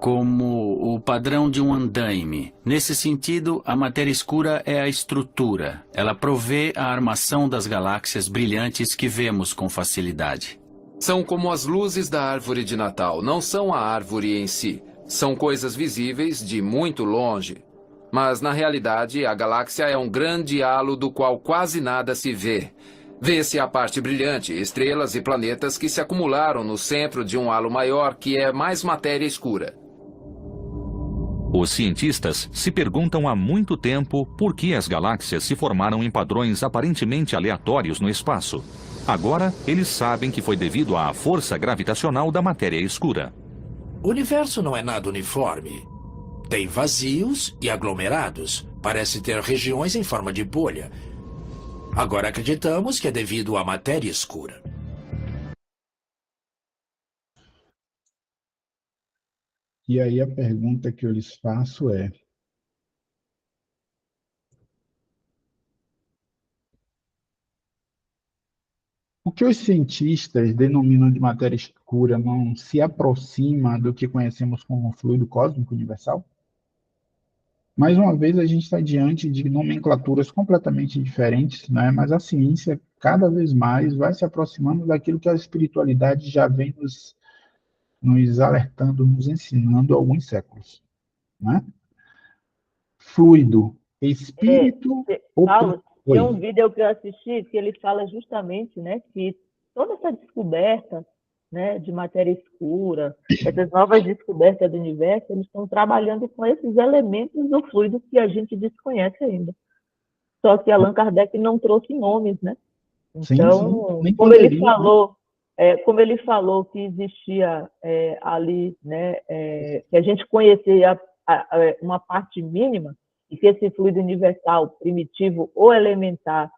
como o padrão de um andaime. Nesse sentido, a matéria escura é a estrutura. Ela provê a armação das galáxias brilhantes que vemos com facilidade. São como as luzes da árvore de Natal. Não são a árvore em si. São coisas visíveis de muito longe. Mas, na realidade, a galáxia é um grande halo do qual quase nada se vê. Vê-se a parte brilhante, estrelas e planetas que se acumularam no centro de um halo maior, que é mais matéria escura. Os cientistas se perguntam há muito tempo por que as galáxias se formaram em padrões aparentemente aleatórios no espaço. Agora, eles sabem que foi devido à força gravitacional da matéria escura. O universo não é nada uniforme. Tem vazios e aglomerados. Parece ter regiões em forma de bolha. Agora acreditamos que é devido à matéria escura. E aí a pergunta que eu lhes faço é: o que os cientistas denominam de matéria escura não se aproxima do que conhecemos como fluido cósmico universal? Mais uma vez, a gente está diante de nomenclaturas completamente diferentes, né? Mas a ciência, cada vez mais, vai se aproximando daquilo que a espiritualidade já vem nos alertando, nos ensinando há alguns séculos, né? Fluido, espírito... Paulo, tem um vídeo que eu assisti que ele fala justamente, né, que toda essa descoberta, né, de matéria escura, essas novas descobertas do universo, eles estão trabalhando com esses elementos do fluido que a gente desconhece ainda. Só que Allan Kardec não trouxe nomes, né? Então, sim. Como ele falou que existia ali, né, que a gente conhecia uma parte mínima, e que esse fluido universal, primitivo ou elementar,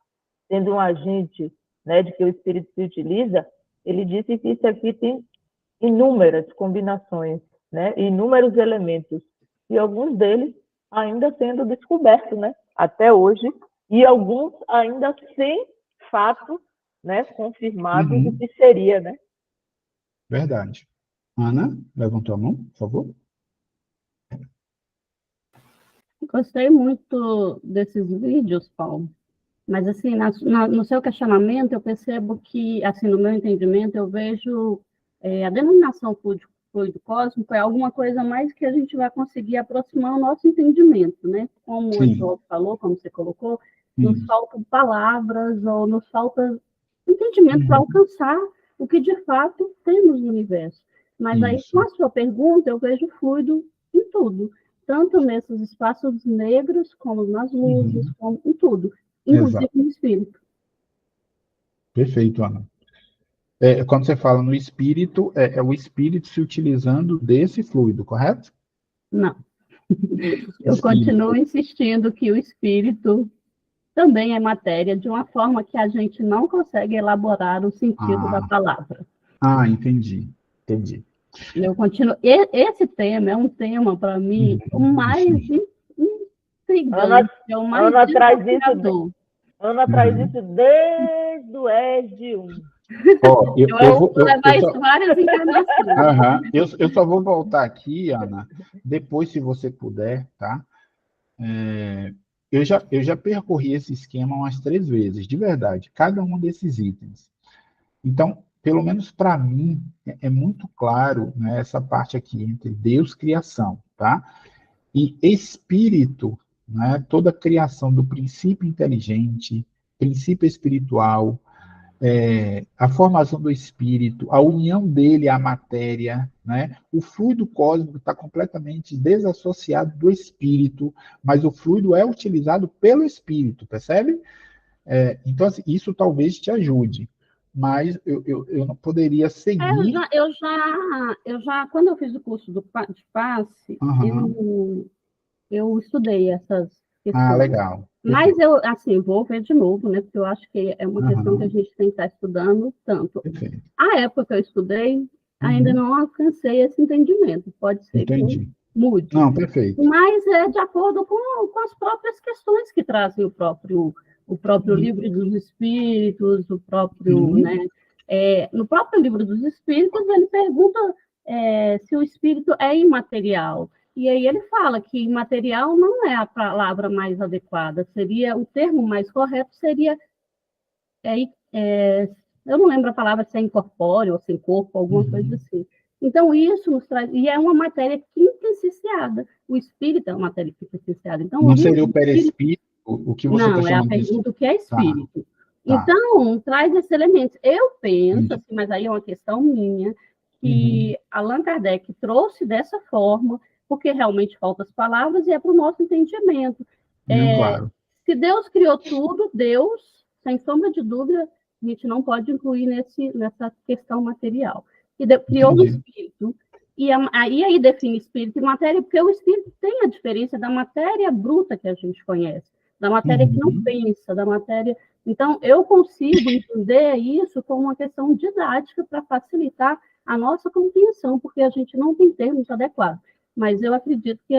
sendo um agente, né, de que o espírito se utiliza, ele disse que isso aqui tem inúmeras combinações, né, inúmeros elementos, e alguns deles ainda sendo descobertos, né, até hoje, e alguns ainda sem fato né, confirmado o Uhum. que seria, né? Verdade. Ana, levantou a mão, por favor. Gostei muito desses vídeos, Paulo. Mas, assim, no seu questionamento, eu percebo que, assim, no meu entendimento, eu vejo a denominação fluido cósmico é alguma coisa mais que a gente vai conseguir aproximar o nosso entendimento, né? Como o Eduardo falou, como você colocou, nos faltam palavras ou nos falta entendimento para alcançar o que, de fato, temos no universo. Mas aí, com a sua pergunta, eu vejo fluido em tudo, tanto nesses espaços negros, como nas luzes, como em tudo. Inclusive Exato. no espírito. Perfeito, Ana. Quando você fala no espírito, é o espírito se utilizando desse fluido, correto? Não. Eu continuo insistindo que o espírito também é matéria, de uma forma que a gente não consegue elaborar o sentido da palavra. Entendi. Eu continuo. Esse tema é um tema, para mim, o mais intrigante, é o mais desafiador. Ana traz isso desde o ESD1. Eu vou levar isso várias encarnações. Eu só vou voltar aqui, Ana, depois, se você puder, tá? Eu já percorri esse esquema umas 3 vezes, de verdade, cada um desses itens. Então, pelo menos para mim, é muito claro, né, essa parte aqui entre Deus e criação, tá? E espírito, né, toda a criação do princípio inteligente, princípio espiritual, a formação do espírito, a união dele à matéria, né? O fluido cósmico está completamente desassociado do espírito, mas o fluido é utilizado pelo espírito, percebe? Então, assim, isso talvez te ajude, mas eu não poderia seguir... Eu já, quando eu fiz o curso de passe, eu estudei essas questões. Legal. Mas eu, assim, vou ver de novo, né? Porque eu acho que é uma questão que a gente tem que estar estudando tanto. Perfeito. A época que eu estudei, ainda não alcancei esse entendimento. Pode ser que mude. Não, perfeito. Mas é de acordo com as próprias questões que trazem o próprio livro dos espíritos, o próprio, né? No próprio livro dos espíritos, ele pergunta se o espírito é imaterial. E aí ele fala que imaterial não é a palavra mais adequada, o termo mais correto seria, eu não lembro a palavra, se é incorpóreo ou sem corpo, alguma coisa assim. Então, isso nos traz, e é uma matéria quintessenciada, o espírito é uma matéria quintessenciada. Então, não seria o perispírito, o que você está chamando? Não, é a pergunta do que é espírito. Então, traz esses elementos. Eu penso, assim, mas aí é uma questão minha, que Allan Kardec trouxe dessa forma, porque realmente faltam as palavras e é para o nosso entendimento. Claro. Se Deus criou tudo, Deus, sem sombra de dúvida, a gente não pode incluir nessa questão material. E criou o espírito, e aí define espírito e matéria, porque o espírito tem a diferença da matéria bruta que a gente conhece, da matéria que não pensa, da matéria... Então, eu consigo entender isso como uma questão didática para facilitar a nossa compreensão, porque a gente não tem termos adequados. Mas eu acredito que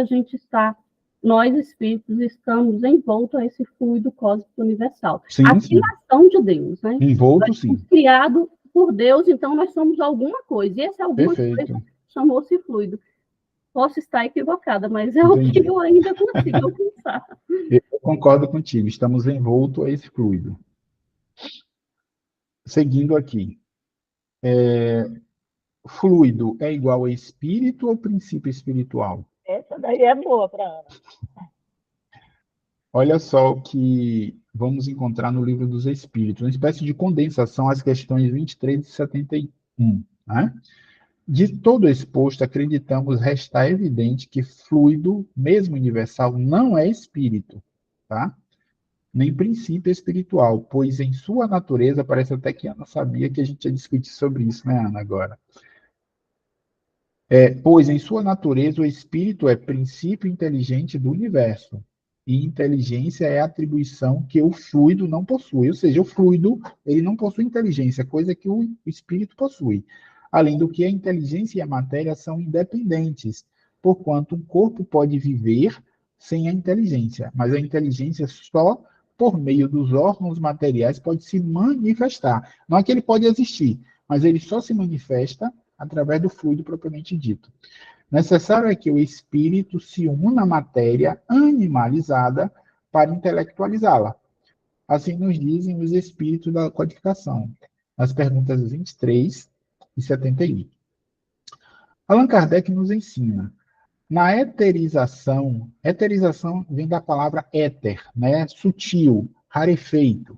nós espíritos, estamos envoltos a esse fluido cósmico universal. A criação de Deus, né? Envolto, nós somos criados por Deus, então nós somos alguma coisa. E essa alguma coisa chamou-se fluido. Posso estar equivocada, mas é o que eu ainda consigo alcançar. Eu concordo contigo, estamos envoltos a esse fluido. Seguindo aqui. Fluido é igual a espírito ou princípio espiritual? Essa daí é boa para Ana. Olha só o que vamos encontrar no Livro dos Espíritos, uma espécie de condensação às questões 23 e 71. Né? De todo exposto, acreditamos restar evidente que fluido, mesmo universal, não é espírito, tá? Nem princípio espiritual, pois em sua natureza, parece até que a Ana sabia que a gente ia discutir sobre isso, né, Ana, agora? Pois em sua natureza o espírito é princípio inteligente do universo, e inteligência é a atribuição que o fluido não possui, ou seja, o fluido ele não possui inteligência, coisa que o espírito possui. Além do que a inteligência e a matéria são independentes, porquanto um corpo pode viver sem a inteligência, mas a inteligência só por meio dos órgãos materiais, pode se manifestar. Não é que ele pode existir, mas ele só se manifesta através do fluido propriamente dito. Necessário é que o espírito se una à matéria animalizada para intelectualizá-la. Assim nos dizem os espíritos da codificação, nas perguntas 23 e 71. Allan Kardec nos ensina, na eterização vem da palavra éter, né? Sutil, rarefeito.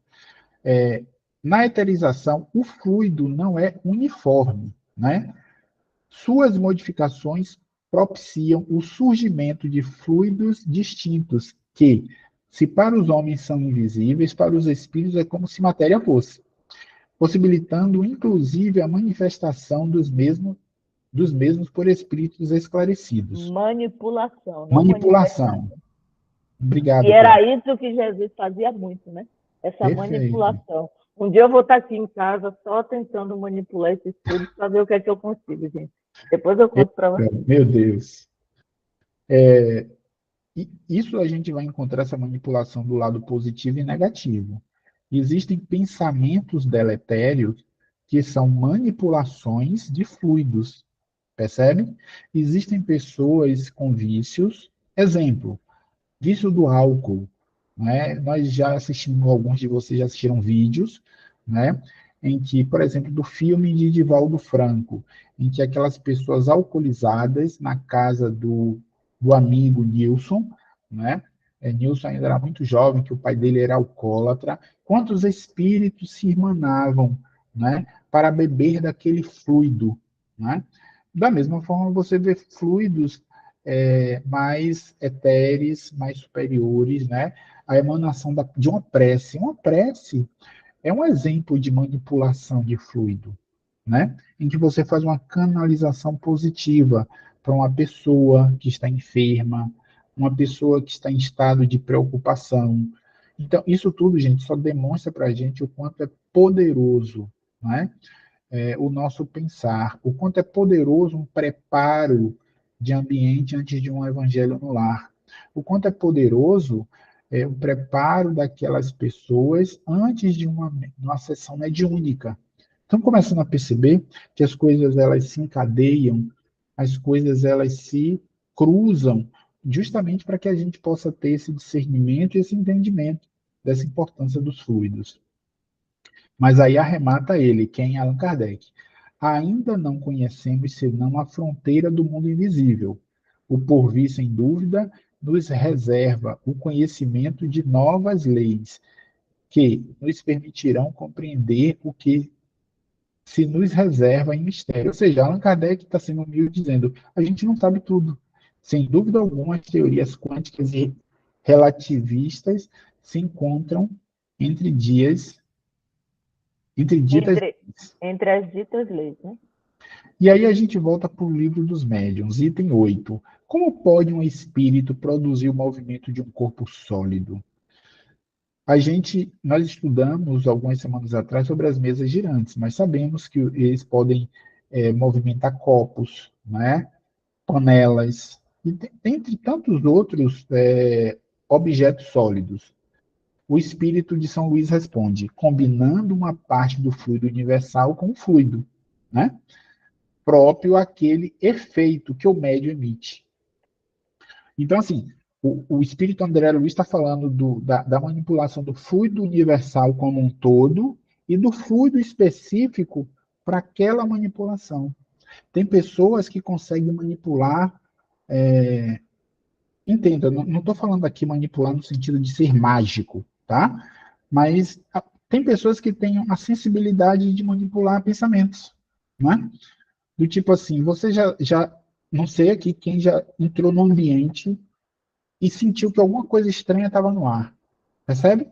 Na eterização, o fluido não é uniforme, né? Suas modificações propiciam o surgimento de fluidos distintos que, se para os homens são invisíveis, para os espíritos é como se matéria fosse, possibilitando inclusive a manifestação dos mesmos por espíritos esclarecidos. Manipulação. Manipulação. Obrigado. E era isso que Jesus fazia muito, né? Essa Perfeito. manipulação. Um dia eu vou estar aqui em casa só tentando manipular esses espíritos para ver o que é que eu consigo, gente. Depois eu conto para vocês. Meu Deus. Isso a gente vai encontrar essa manipulação do lado positivo e negativo. Existem pensamentos deletérios que são manipulações de fluidos, percebe? Existem pessoas com vícios, exemplo, vício do álcool, né? Nós já assistimos, alguns de vocês já assistiram vídeos, né? Em que, por exemplo, do filme de Divaldo Franco, em que aquelas pessoas alcoolizadas na casa do amigo Nilson, né? Nilson ainda era muito jovem, que o pai dele era alcoólatra. Quantos espíritos se irmanavam, né? Para beber daquele fluido, né? Da mesma forma, você vê fluidos mais etéreos, mais superiores, né? A emanação de uma prece. Uma prece é um exemplo de manipulação de fluido, né? Em que você faz uma canalização positiva para uma pessoa que está enferma, uma pessoa que está em estado de preocupação. Então, isso tudo, gente, só demonstra para a gente o quanto é poderoso, né? O nosso pensar, o quanto é poderoso um preparo de ambiente antes de um evangelho no lar, o quanto é poderoso o preparo daquelas pessoas antes de uma sessão mediúnica. Estão começando a perceber que as coisas elas se encadeiam, as coisas elas se cruzam, justamente para que a gente possa ter esse discernimento e esse entendimento dessa importância dos fluidos. Mas aí arremata ele, quem é Allan Kardec. Ainda não conhecemos senão a fronteira do mundo invisível. O porvir, sem dúvida, nos reserva o conhecimento de novas leis que nos permitirão compreender o que se nos reserva em mistério. Ou seja, Allan Kardec está sendo humilde dizendo, a gente não sabe tudo. Sem dúvida alguma, as teorias quânticas e relativistas se encontram entre as ditas leis, né? E aí a gente volta para o livro dos médiuns, item 8. Como pode um espírito produzir o movimento de um corpo sólido? Nós estudamos algumas semanas atrás sobre as mesas girantes, mas sabemos que eles podem movimentar copos, né? Panelas, e entre tantos outros objetos sólidos. O espírito de São Luís responde, combinando uma parte do fluido universal com o fluido, né? Próprio àquele efeito que o médium emite. Então, assim, o espírito André Luiz está falando da manipulação do fluido universal como um todo e do fluido específico para aquela manipulação. Tem pessoas que conseguem manipular... Entenda, não estou falando aqui manipular no sentido de ser mágico, tá? Mas tem pessoas que têm a sensibilidade de manipular pensamentos, né? Do tipo assim, você já não sei aqui quem já entrou no ambiente e sentiu que alguma coisa estranha estava no ar, percebe?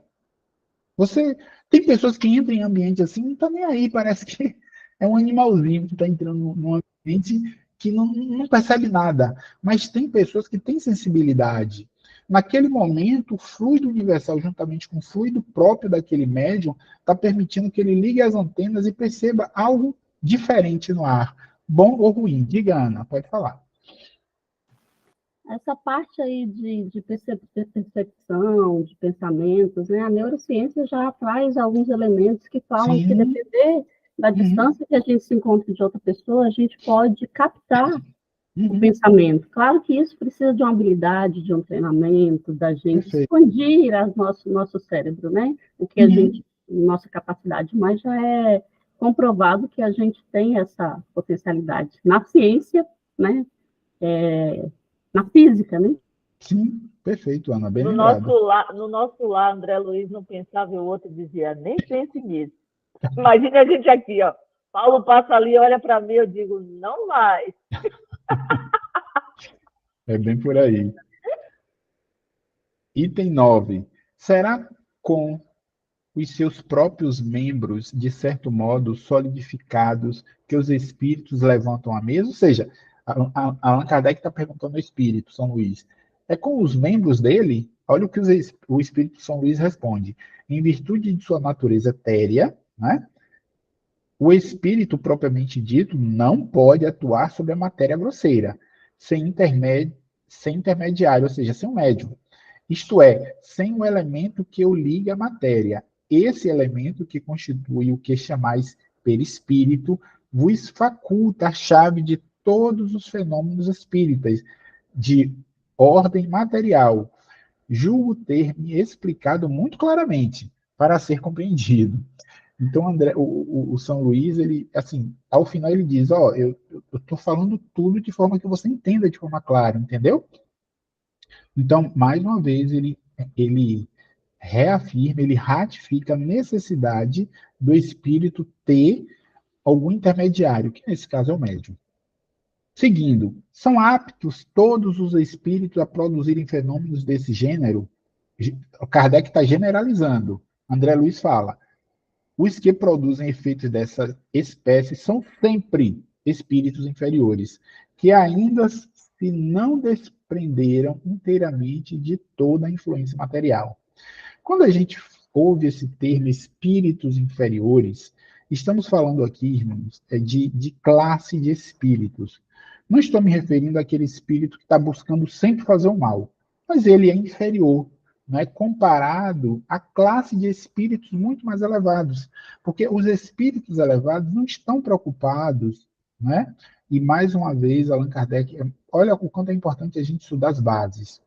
Tem pessoas que entram em ambiente assim, não está nem aí, parece que é um animalzinho que está entrando num ambiente que não percebe nada, mas tem pessoas que têm sensibilidade. Naquele momento, o fluido universal, juntamente com o fluido próprio daquele médium, está permitindo que ele ligue as antenas e perceba algo diferente no ar, bom ou ruim. Diga, Ana, pode falar. essa parte aí de percepção, de pensamentos, né? A neurociência já traz alguns elementos que falam que, depender da distância que a gente se encontra de outra pessoa, a gente pode captar o pensamento. Claro que isso precisa de uma habilidade, de um treinamento, da gente expandir nosso cérebro, né? O que a gente, nossa capacidade, mas já é comprovado que a gente tem essa potencialidade na ciência, né? Na física, né? Sim, perfeito, Ana, bem no lembrado. nosso lar, André Luiz não pensava e o outro dizia, nem pense nisso. Imagina a gente aqui, ó. Paulo passa ali, olha para mim, eu digo, não vai. É bem por aí. Item 9. Será com os seus próprios membros, de certo modo, solidificados, que os espíritos levantam a mesa? Ou seja, Allan Kardec está perguntando ao espírito, São Luís. É com os membros dele? Olha o que o espírito São Luís responde. Em virtude de sua natureza etérea, né, o espírito propriamente dito não pode atuar sobre a matéria grosseira, sem intermediário, ou seja, sem um médium. Isto é, sem o elemento que o ligue à matéria. Esse elemento que constitui o que chamais perispírito vos faculta a chave de todos os fenômenos espíritas, de ordem material. Julgo ter me explicado muito claramente, para ser compreendido. Então, André, o São Luís, ele, assim, ao final ele diz, eu estou falando tudo de forma que você entenda de forma clara, entendeu? Então, mais uma vez, ele reafirma, ele ratifica a necessidade do espírito ter algum intermediário, que nesse caso é o médium. Seguindo, são aptos todos os espíritos a produzirem fenômenos desse gênero? Kardec está generalizando. André Luiz fala, os que produzem efeitos dessa espécie são sempre espíritos inferiores, que ainda se não desprenderam inteiramente de toda a influência material. Quando a gente ouve esse termo espíritos inferiores, estamos falando aqui, irmãos, de classe de espíritos. Não estou me referindo àquele espírito que está buscando sempre fazer o mal, mas ele é inferior, não é, comparado à classe de espíritos muito mais elevados, porque os espíritos elevados não estão preocupados, né? E mais uma vez, Allan Kardec, olha o quanto é importante a gente estudar as bases.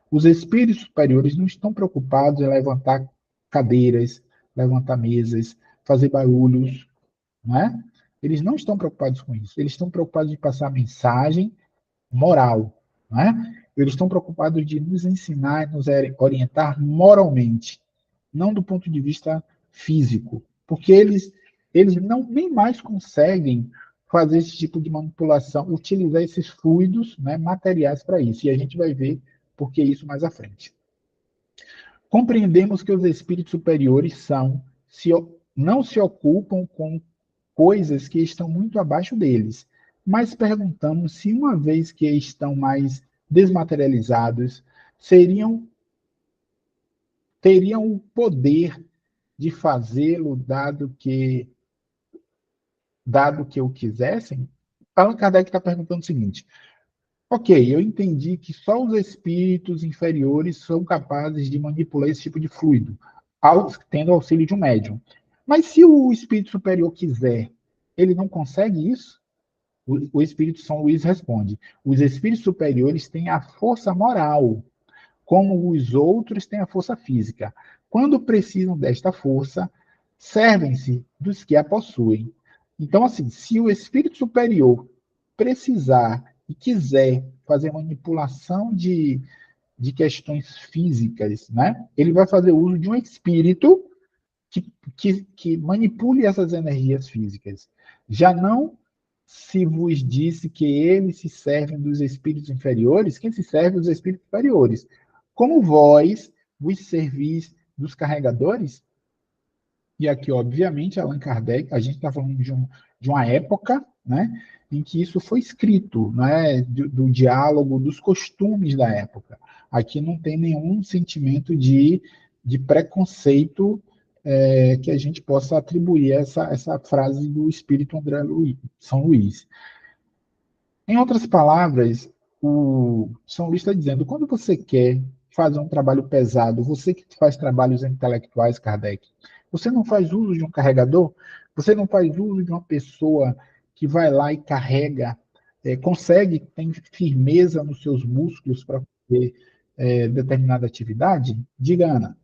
Os espíritos superiores não estão preocupados em levantar cadeiras, levantar mesas, fazer barulhos, né? Eles não estão preocupados com isso. Eles estão preocupados de passar a mensagem moral, né? Eles estão preocupados de nos ensinar, nos orientar moralmente, não do ponto de vista físico, porque eles não nem mais conseguem fazer esse tipo de manipulação, utilizar esses fluidos, né, materiais para isso. E a gente vai ver por que isso mais à frente. Compreendemos que os espíritos superiores não se ocupam com coisas que estão muito abaixo deles, mas perguntamos se, uma vez que estão mais desmaterializados, teriam o poder de fazê-lo, dado que o quisessem. Allan Kardec está perguntando o seguinte: ok, eu entendi que só os espíritos inferiores são capazes de manipular esse tipo de fluido, tendo auxílio de um médium. Mas se o espírito superior quiser, ele não consegue isso? O espírito São Luís responde: os espíritos superiores têm a força moral, como os outros têm a força física. Quando precisam desta força, servem-se dos que a possuem. Então, assim, se o espírito superior precisar e quiser fazer manipulação de questões físicas, né, ele vai fazer uso de um espírito que manipule essas energias físicas. Já não se vos disse que eles se servem dos espíritos inferiores, quem se serve dos espíritos superiores? Como vós vos servis dos carregadores? E aqui, obviamente, Allan Kardec, a gente está falando de uma época, né, em que isso foi escrito, né, do diálogo, dos costumes da época. Aqui não tem nenhum sentimento de preconceito que a gente possa atribuir essa frase do espírito São Luís. Em outras palavras, o São Luís está dizendo, quando você quer fazer um trabalho pesado, você que faz trabalhos intelectuais, Kardec, você não faz uso de um carregador? Você não faz uso de uma pessoa que vai lá e carrega, consegue, tem firmeza nos seus músculos para fazer determinada atividade? Diga, Ana.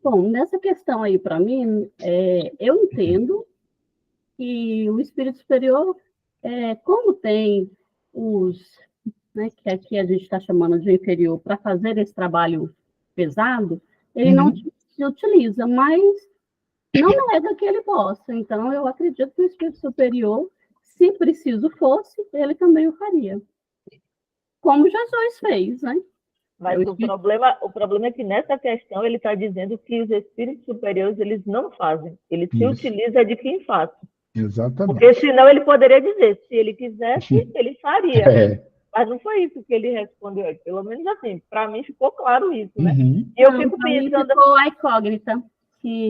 Bom, nessa questão aí, para mim, eu entendo que o espírito superior, como tem os, né, que aqui a gente está chamando de inferior, para fazer esse trabalho pesado, ele não se utiliza, mas não nega que ele possa. Então, eu acredito que o espírito superior, se preciso fosse, ele também o faria. Como Jesus fez, né? Mas o problema é que nessa questão ele está dizendo que os espíritos superiores eles não fazem, ele se utiliza de quem faz. Exatamente. Porque senão ele poderia dizer, se ele quisesse, ele faria. Mas não foi isso que ele respondeu. Pelo menos assim, para mim ficou claro isso, né? E eu fico pensando... Ficou a incógnita, que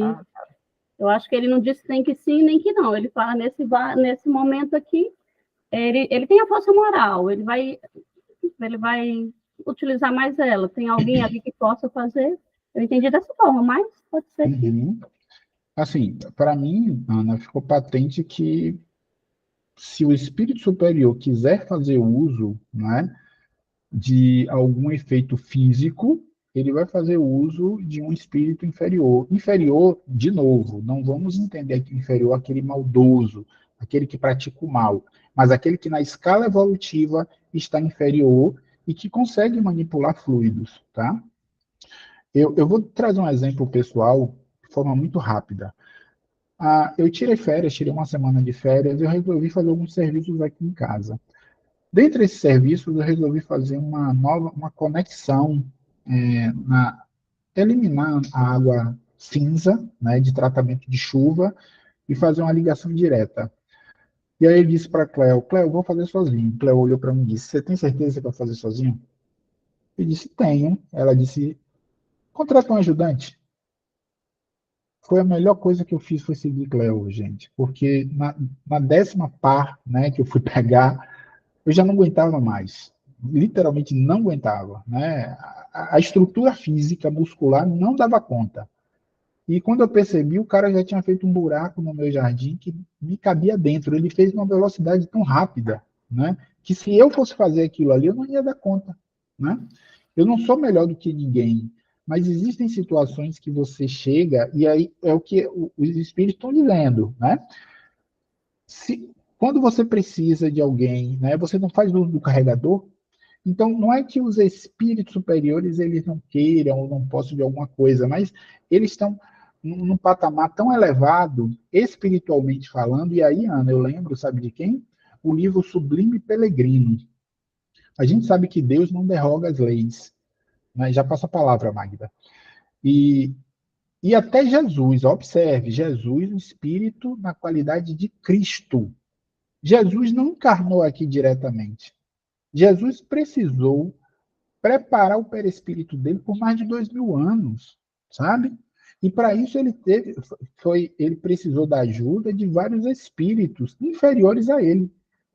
eu acho que ele não disse nem que sim, nem que não. Ele fala nesse momento aqui, ele tem a força moral, ele vai utilizar mais ela. Tem alguém ali que possa fazer? Eu entendi dessa forma, mas pode ser que... Assim, para mim, Ana, ficou patente que se o espírito superior quiser fazer uso, né, de algum efeito físico, ele vai fazer uso de um espírito inferior. Inferior, de novo, não vamos entender que inferior é aquele maldoso, aquele que pratica o mal, mas aquele que na escala evolutiva está inferior e que consegue manipular fluidos, tá? Eu vou trazer um exemplo pessoal de forma muito rápida. Eu tirei férias, tirei uma semana de férias, eu resolvi fazer alguns serviços aqui em casa. Dentre esses serviços, eu resolvi fazer uma conexão, eliminar a água cinza, né, de tratamento de chuva, e fazer uma ligação direta. E aí eu disse para Cléo, eu vou fazer sozinho. Cléo olhou para mim e disse, você tem certeza que vai fazer sozinho? Eu disse, tenho. Ela disse, contrata um ajudante. Foi a melhor coisa que eu fiz, foi seguir Cléo, gente. Porque na 10ª par, né, que eu fui pegar, eu já não aguentava mais. Literalmente não aguentava, né? A estrutura física, muscular, não dava conta. E quando eu percebi, o cara já tinha feito um buraco no meu jardim que me cabia dentro. Ele fez uma velocidade tão rápida, né, que se eu fosse fazer aquilo ali, eu não ia dar conta, né? Eu não sou melhor do que ninguém, mas existem situações que você chega, e aí é o que os espíritos estão dizendo, né? Quando você precisa de alguém, né, você não faz uso do carregador, então não é que os espíritos superiores eles não queiram ou não possam de alguma coisa, mas eles estão num patamar tão elevado, espiritualmente falando, e aí, Ana, eu lembro, sabe de quem? O livro Sublime Pelegrino. A gente sabe que Deus não derroga as leis, né? Já passa a palavra, Magda. E até Jesus, observe, Jesus, o Espírito na qualidade de Cristo. Jesus não encarnou aqui diretamente. Jesus precisou preparar o perispírito dele por mais de 2000 anos, sabe? E para isso ele precisou da ajuda de vários espíritos inferiores a ele,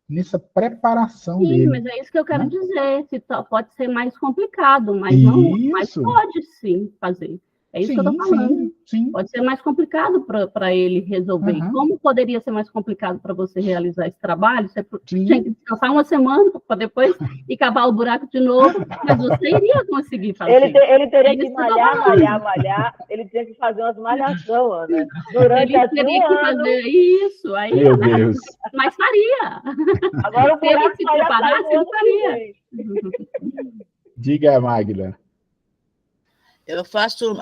nessa preparação dele. Sim, mas é isso que eu quero dizer. Pode ser mais complicado, mas não, mas pode sim fazer. É isso que eu estou falando. Sim. Pode ser mais complicado para ele resolver. Como poderia ser mais complicado para você realizar esse trabalho? Você tinha que descansar uma semana para depois ir cavar o buraco de novo, mas você iria conseguir fazer. Ele teria que malhar. Ele tinha que fazer umas malhações, né? Durante ele teria que fazer isso. Aí, meu Deus. Mas faria. Agora o se ele se preparasse, ele faria. Diga, Magda. Eu faço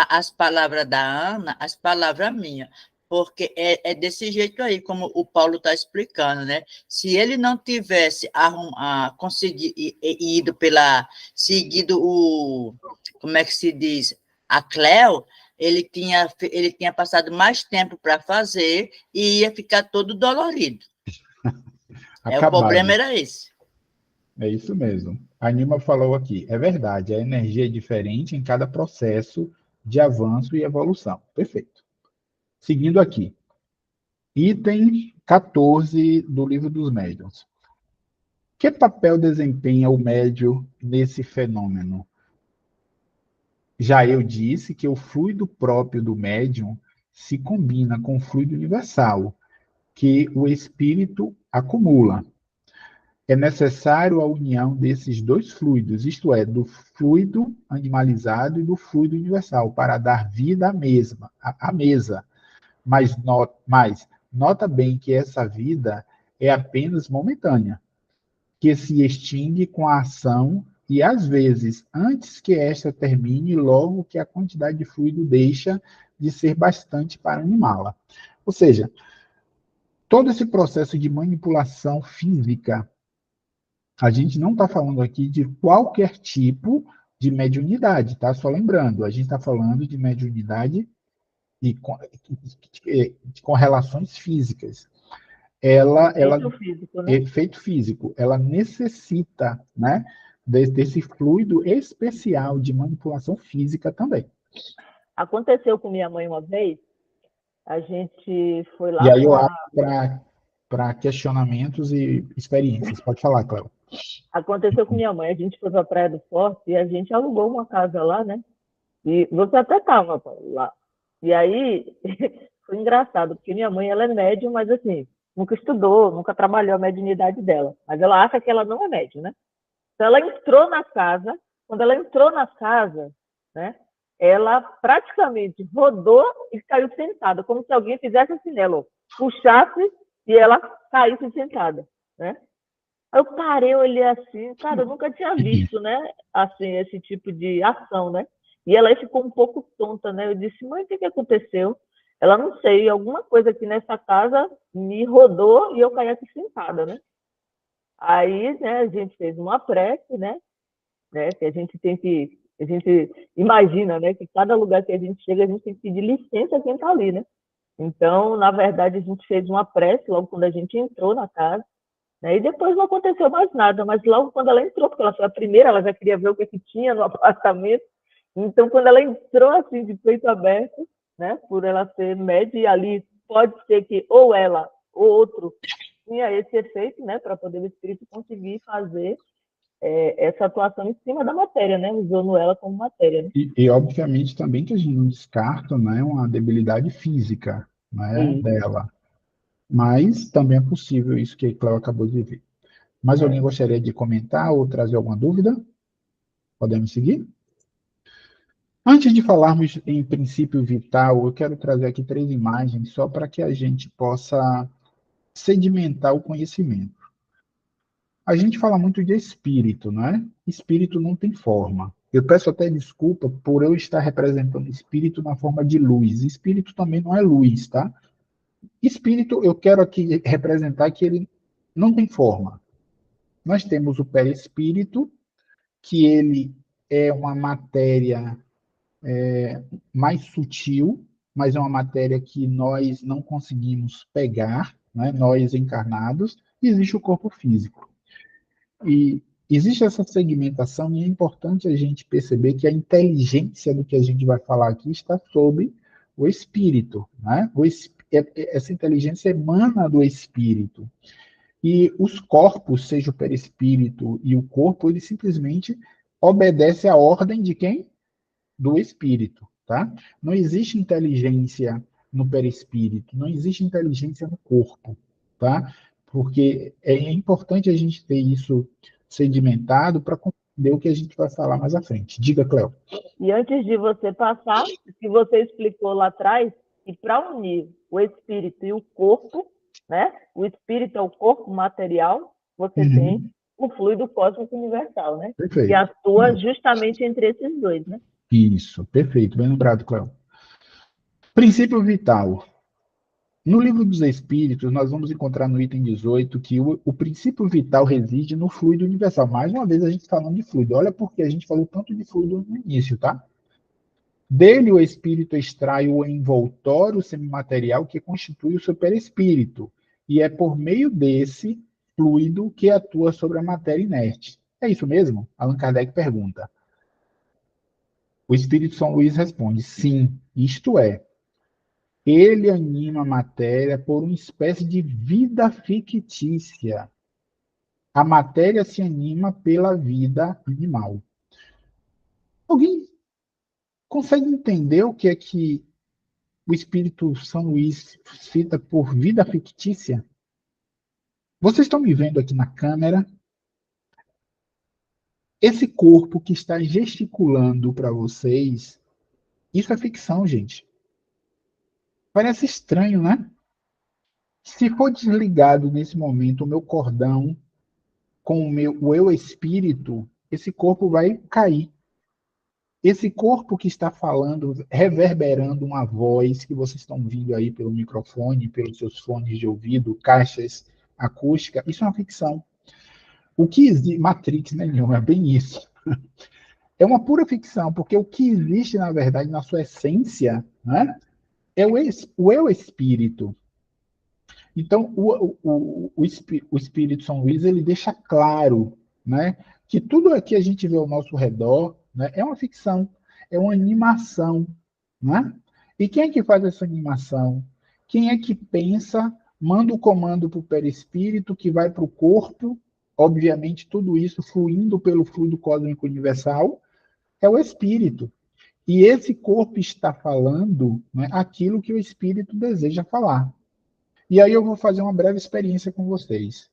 as palavras da Ana, as palavras minhas, porque é desse jeito aí, como o Paulo está explicando, né? Se ele não tivesse conseguido seguido como é que se diz, a Cléo, ele tinha passado mais tempo para fazer e ia ficar todo dolorido. O problema era esse. É isso mesmo. A Nilma falou aqui, é verdade, a energia é diferente em cada processo de avanço e evolução. Perfeito. Seguindo aqui. Item 14 do Livro dos Médiuns. Que papel desempenha o médium nesse fenômeno? Já eu disse que o fluido próprio do médium se combina com o fluido universal, que o espírito acumula. É necessário a união desses dois fluidos, isto é, do fluido animalizado e do fluido universal, para dar vida à mesa. Mas nota bem que essa vida é apenas momentânea, que se extingue com a ação e, às vezes, antes que esta termine, logo que a quantidade de fluido deixa de ser bastante para animá-la. Ou seja, todo esse processo de manipulação física, a gente não está falando aqui de qualquer tipo de mediunidade, tá? Só lembrando, a gente está falando de mediunidade e com relações físicas. Efeito físico, ela necessita, né, desse fluido especial de manipulação física também. Aconteceu com minha mãe uma vez, a gente foi lá... E aí eu abro para questionamentos e experiências. Pode falar, Cléo. Aconteceu com minha mãe, a gente foi para a Praia do Forte e a gente alugou uma casa lá, né? E você até estava lá. E aí, foi engraçado, porque minha mãe, ela é médium, mas assim, nunca estudou, nunca trabalhou a mediunidade dela. Mas ela acha que ela não é médium, né? Então, ela entrou na casa, quando ela entrou na casa, né? Ela praticamente rodou e caiu sentada, como se alguém fizesse assim nela, puxasse e ela caísse sentada, né? Eu parei, eu olhei assim, cara, eu nunca tinha visto, né, assim, esse tipo de ação, né? E ela ficou um pouco tonta, né? Eu disse, mãe, o que aconteceu? Ela, não sei, alguma coisa aqui nessa casa me rodou e eu caí aqui sentada, né? Aí, né, a gente fez uma prece, né? Que a gente imagina, né, que cada lugar que a gente chega, a gente tem que pedir licença a quem está ali, né? Então, na verdade, a gente fez uma prece logo quando a gente entrou na casa, né? E depois não aconteceu mais nada, mas logo quando ela entrou, porque ela foi a primeira, ela já queria ver o que tinha no apartamento, então quando ela entrou assim de peito aberto, né, por ela ser média, e ali pode ser que ou ela ou outro tinha esse efeito, né, para poder o espírito conseguir fazer essa atuação em cima da matéria, né, usando ela como matéria. Né? E obviamente também que a gente não descarta, né, uma debilidade física, né, dela. Mas também é possível isso que a Cléo acabou de ver. Mais alguém gostaria de comentar ou trazer alguma dúvida? Podemos seguir? Antes de falarmos em princípio vital, eu quero trazer aqui 3 imagens só para que a gente possa sedimentar o conhecimento. A gente fala muito de espírito, não é? Espírito não tem forma. Eu peço até desculpa por eu estar representando espírito na forma de luz. Espírito também não é luz, tá? Espírito, eu quero aqui representar que ele não tem forma. Nós temos o perispírito, que ele é uma matéria mais sutil, mas é uma matéria que nós não conseguimos pegar, né? Nós encarnados, e existe o corpo físico. E existe essa segmentação, e é importante a gente perceber que a inteligência do que a gente vai falar aqui está sob o espírito, né? Essa inteligência emana do espírito. E os corpos, seja o perispírito e o corpo, ele simplesmente obedece à ordem de quem? Do espírito, tá? Não existe inteligência no perispírito, não existe inteligência no corpo, tá? Porque é importante a gente ter isso sedimentado para compreender o que a gente vai falar mais à frente. Diga, Cléo. E antes de você passar, que você explicou lá atrás, que para unir o espírito e o corpo, né? O espírito é o corpo material, você tem o fluido cósmico universal, né? Perfeito. Que atua justamente entre esses dois, né? Isso, perfeito. Bem lembrado, Cléo. Princípio vital. No livro dos Espíritos, nós vamos encontrar no item 18 que o princípio vital reside no fluido universal. Mais uma vez a gente falando de fluido. Olha porque a gente falou tanto de fluido no início, tá? Dele o espírito extrai o envoltório semimaterial que constitui o seu perispírito. E é por meio desse fluido que atua sobre a matéria inerte. É isso mesmo? Allan Kardec pergunta. O Espírito São Luís responde, sim, isto é. Ele anima a matéria por uma espécie de vida fictícia. A matéria se anima pela vida animal. Alguém consegue entender o que é que o Espírito São Luís cita por vida fictícia? Vocês estão me vendo aqui na câmera? Esse corpo que está gesticulando para vocês, isso é ficção, gente. Parece estranho, né? Se for desligado nesse momento o meu cordão com o eu espírito, esse corpo vai cair. Esse corpo que está falando, reverberando uma voz que vocês estão ouvindo aí pelo microfone, pelos seus fones de ouvido, caixas acústicas, isso é uma ficção. O que existe, Matrix, né, Nilma? É bem isso. É uma pura ficção, porque o que existe, na verdade, na sua essência, né, é o eu espírito. Então, o Espírito São Luís, ele deixa claro, né, que tudo aqui a gente vê ao nosso redor, né, é uma ficção, é uma animação. Né? E quem é que faz essa animação? Quem é que pensa, manda o comando para o perispírito, que vai para o corpo, obviamente tudo isso fluindo pelo fluido cósmico universal, é o espírito. E esse corpo está falando, né, aquilo que o espírito deseja falar. E aí eu vou fazer uma breve experiência com vocês.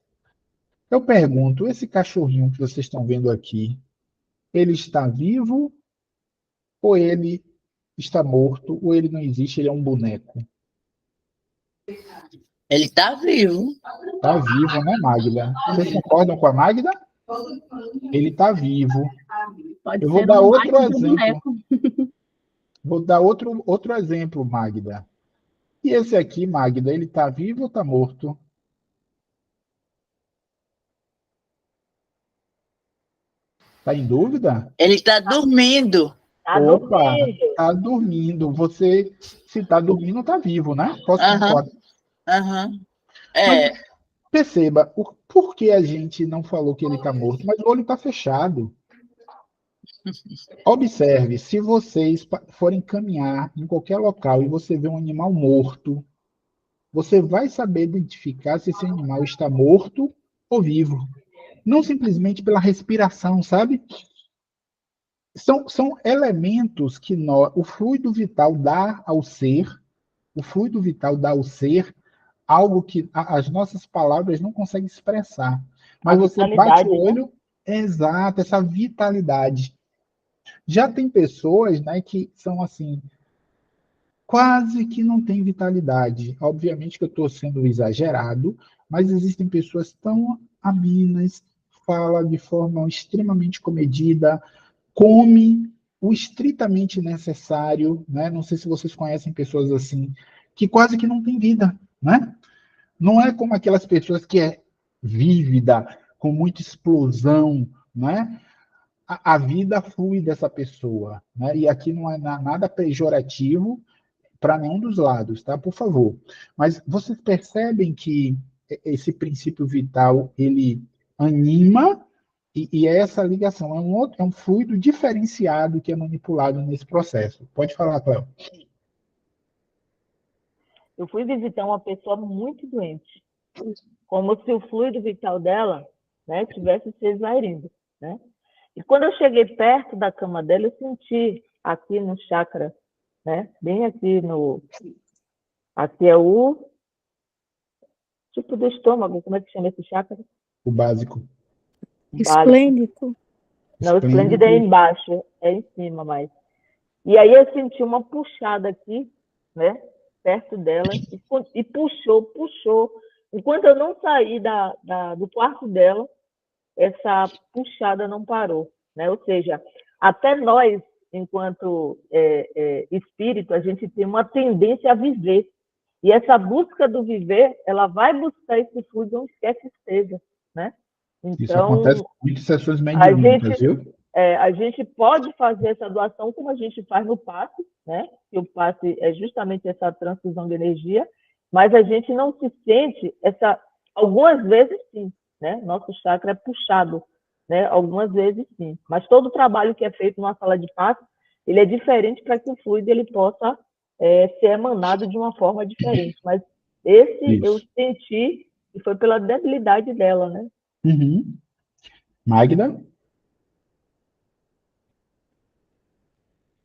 Eu pergunto, esse cachorrinho que vocês estão vendo aqui, ele está vivo ou ele está morto ou ele não existe, ele é um boneco? Ele está vivo. Está vivo, né, Magda? Vocês concordam com a Magda? Ele está vivo. Eu vou dar outro exemplo. Vou dar outro exemplo, Magda. E esse aqui, Magda, ele está vivo ou está morto? Está em dúvida? Ele está dormindo. Opa, está dormindo. Você, se está dormindo, está vivo, né? Posso concordar? É. Mas perceba, por que a gente não falou que ele está morto? Mas o olho está fechado. Observe, se vocês forem caminhar em qualquer local e você vê um animal morto, você vai saber identificar se esse animal está morto ou vivo. Não simplesmente pela respiração, sabe? São elementos que o fluido vital dá ao ser, o fluido vital dá ao ser algo que as nossas palavras não conseguem expressar. Mas você bate o olho, exato, essa vitalidade. Já tem pessoas, né, que são assim, quase que não têm vitalidade. Obviamente que eu estou sendo exagerado, mas existem pessoas tão amenas, fala de forma extremamente comedida, come o estritamente necessário, né? Não sei se vocês conhecem pessoas assim, que quase que não têm vida, né? Não é como aquelas pessoas que é vívida, com muita explosão, né? A vida flui dessa pessoa, né? E aqui não é nada pejorativo para nenhum dos lados, tá? Por favor. Mas vocês percebem que esse princípio vital, ele anima e é essa ligação, é um fluido diferenciado que é manipulado nesse processo. Pode falar, Cléo. Eu fui visitar uma pessoa muito doente, como se o fluido vital dela, né, tivesse se esvairindo, né? E quando eu cheguei perto da cama dela, eu senti aqui no chakra, né, bem aqui no... Aqui é o tipo do estômago, como é que chama esse chakra? O básico. Esplêndico. Não, o esplêndido é embaixo, é em cima mais. E aí eu senti uma puxada aqui, né, perto dela, e puxou. Enquanto eu não saí do quarto dela, essa puxada não parou, né? Ou seja, até nós, enquanto espírito, a gente tem uma tendência a viver. E essa busca do viver, ela vai buscar esse fluido onde quer que esteja, né? Então, isso acontece com muitas sessões mediúnicas, viu? A gente pode fazer essa doação como a gente faz no passe, né? Que o passe é justamente essa transfusão de energia, mas a gente não se sente algumas vezes sim, né? Nosso chakra é puxado, né? Algumas vezes sim, mas todo o trabalho que é feito numa sala de passe, ele é diferente para que o fluido ele possa ser emanado de uma forma diferente. Mas esse eu senti e foi pela debilidade dela, né? Uhum. Magda?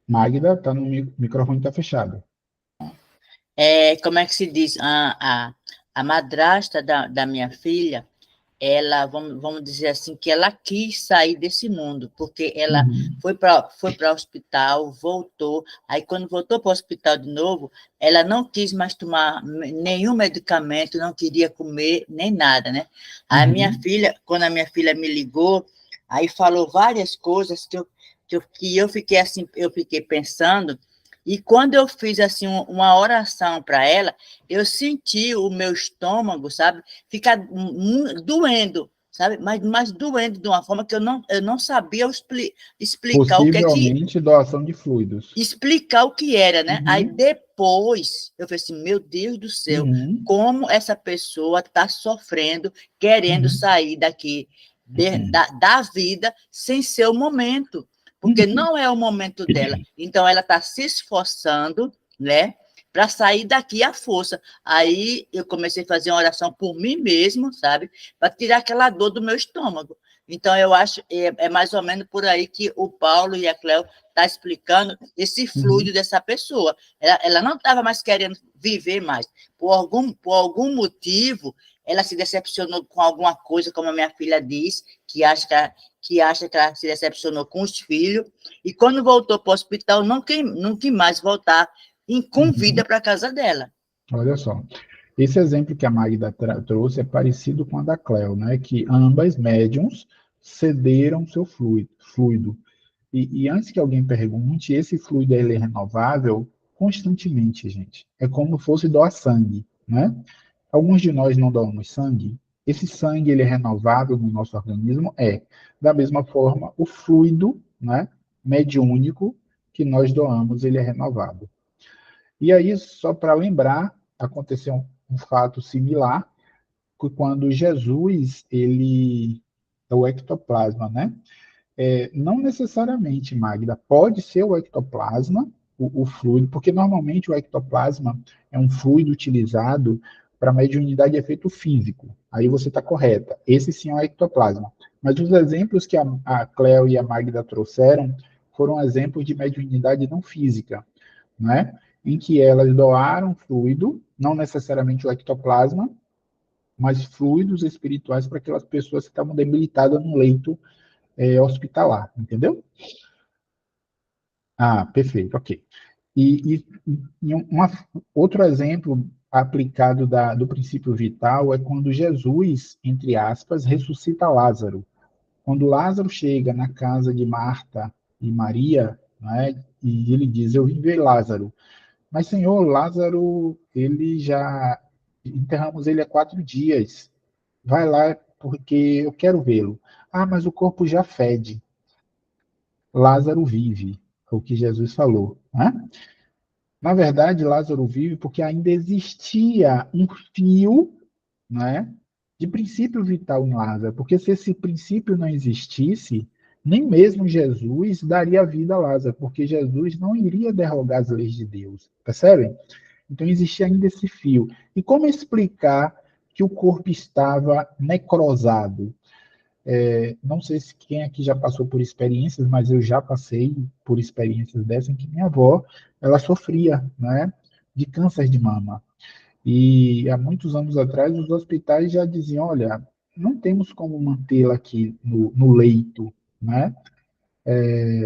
Magda, tá no microfone tá fechado. Como é que se diz? A madrasta da minha filha, ela, vamos dizer assim, que ela quis sair desse mundo, porque ela Uhum. foi para o hospital, voltou, aí quando voltou para o hospital de novo, ela não quis mais tomar nenhum medicamento, não queria comer nem nada, né? A minha filha, quando a minha filha me ligou, aí falou várias coisas que eu fiquei assim, eu fiquei pensando, e quando eu fiz assim uma oração para ela, eu senti o meu estômago, sabe, ficar doendo, sabe, mas doendo de uma forma que eu não sabia explicar o que é que Possivelmente doação de fluidos. explicar o que era, né? Aí Uhum. depois eu falei assim, meu Deus do céu, Uhum. como essa pessoa está sofrendo, querendo Uhum. sair daqui da vida sem ser o momento, porque não é o momento dela. Então ela está se esforçando, né, para sair daqui à força. Aí eu comecei a fazer uma oração por mim mesmo, sabe, para tirar aquela dor do meu estômago. Então eu acho é mais ou menos por aí que o Paulo e a Cléo está explicando esse fluido dessa pessoa. Ela não estava mais querendo viver mais. Por algum motivo, ela se decepcionou com alguma coisa, como a minha filha diz, que acha que ela se decepcionou com os filhos, e quando voltou para o hospital, não quis mais voltar com vida para a casa dela. Olha só. Esse exemplo que a Magda trouxe é parecido com a da Cleo, né? Que ambas médiums cederam seu fluido. E antes que alguém pergunte, esse fluido ele é renovável constantemente, gente. É como se fosse doar sangue, né? Alguns de nós não doamos sangue. Esse sangue ele é renovável no nosso organismo? É. Da mesma forma, o fluido, né, mediúnico que nós doamos, ele é renovado. E aí, só para lembrar, aconteceu um fato similar, que quando Jesus, ele é o ectoplasma, né? Não necessariamente, Magda, pode ser o ectoplasma, o fluido, porque normalmente o ectoplasma é um fluido utilizado para mediunidade de efeito físico. Aí você está correta. Esse sim é o ectoplasma. Mas os exemplos que a Cleo e a Magda trouxeram foram exemplos de mediunidade não física, né? Em que elas doaram fluido, não necessariamente o ectoplasma, mas fluidos espirituais para aquelas pessoas que estavam debilitadas no leito hospitalar, entendeu? Ah, perfeito, ok. Outro exemplo aplicado do princípio vital é quando Jesus, entre aspas, ressuscita Lázaro. Quando Lázaro chega na casa de Marta e Maria, né, e ele diz, eu vim ver Lázaro. Mas, Senhor, Lázaro, ele já enterramos ele há 4 dias. Vai lá, porque eu quero vê-lo. Ah, mas o corpo já fede. Lázaro vive, foi o que Jesus falou, né? Na verdade, Lázaro vive porque ainda existia um fio, né, de princípio vital em Lázaro, porque se esse princípio não existisse, nem mesmo Jesus daria vida a Lázaro, porque Jesus não iria derrogar as leis de Deus, percebem? Então existia ainda esse fio. E como explicar que o corpo estava necrosado? Não sei se quem aqui já passou por experiências, mas eu já passei por experiências dessas em que minha avó, ela sofria, né, de câncer de mama. E há muitos anos atrás, os hospitais já diziam, olha, não temos como mantê-la aqui no leito, né?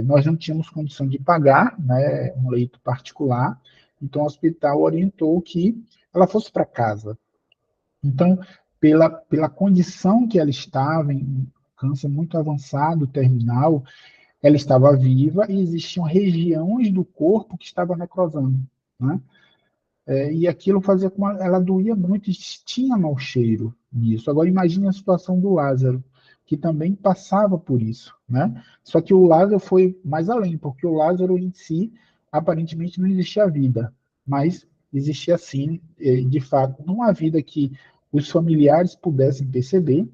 Nós não tínhamos condição de pagar, né, um leito particular, então o hospital orientou que ela fosse para casa. Então, pela condição que ela estava, em câncer muito avançado, terminal, ela estava viva e existiam regiões do corpo que estavam necrosando, né? E aquilo fazia com que ela doía muito e tinha mau cheiro nisso. Agora imagine a situação do Lázaro, que também passava por isso, né? Só que o Lázaro foi mais além, porque o Lázaro em si, aparentemente não existia vida, mas existia sim, de fato, não a vida que os familiares pudessem perceber,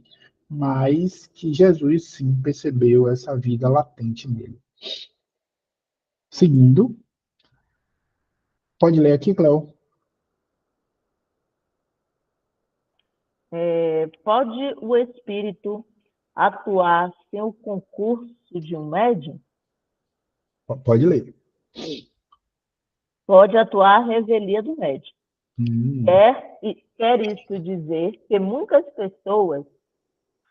mas que Jesus sim percebeu essa vida latente nele. Seguindo, pode ler aqui, Cléo. Pode o espírito atuar sem o concurso de um médium? Pode ler. Pode atuar à revelia do médium. Hum. Quer isso dizer que muitas pessoas,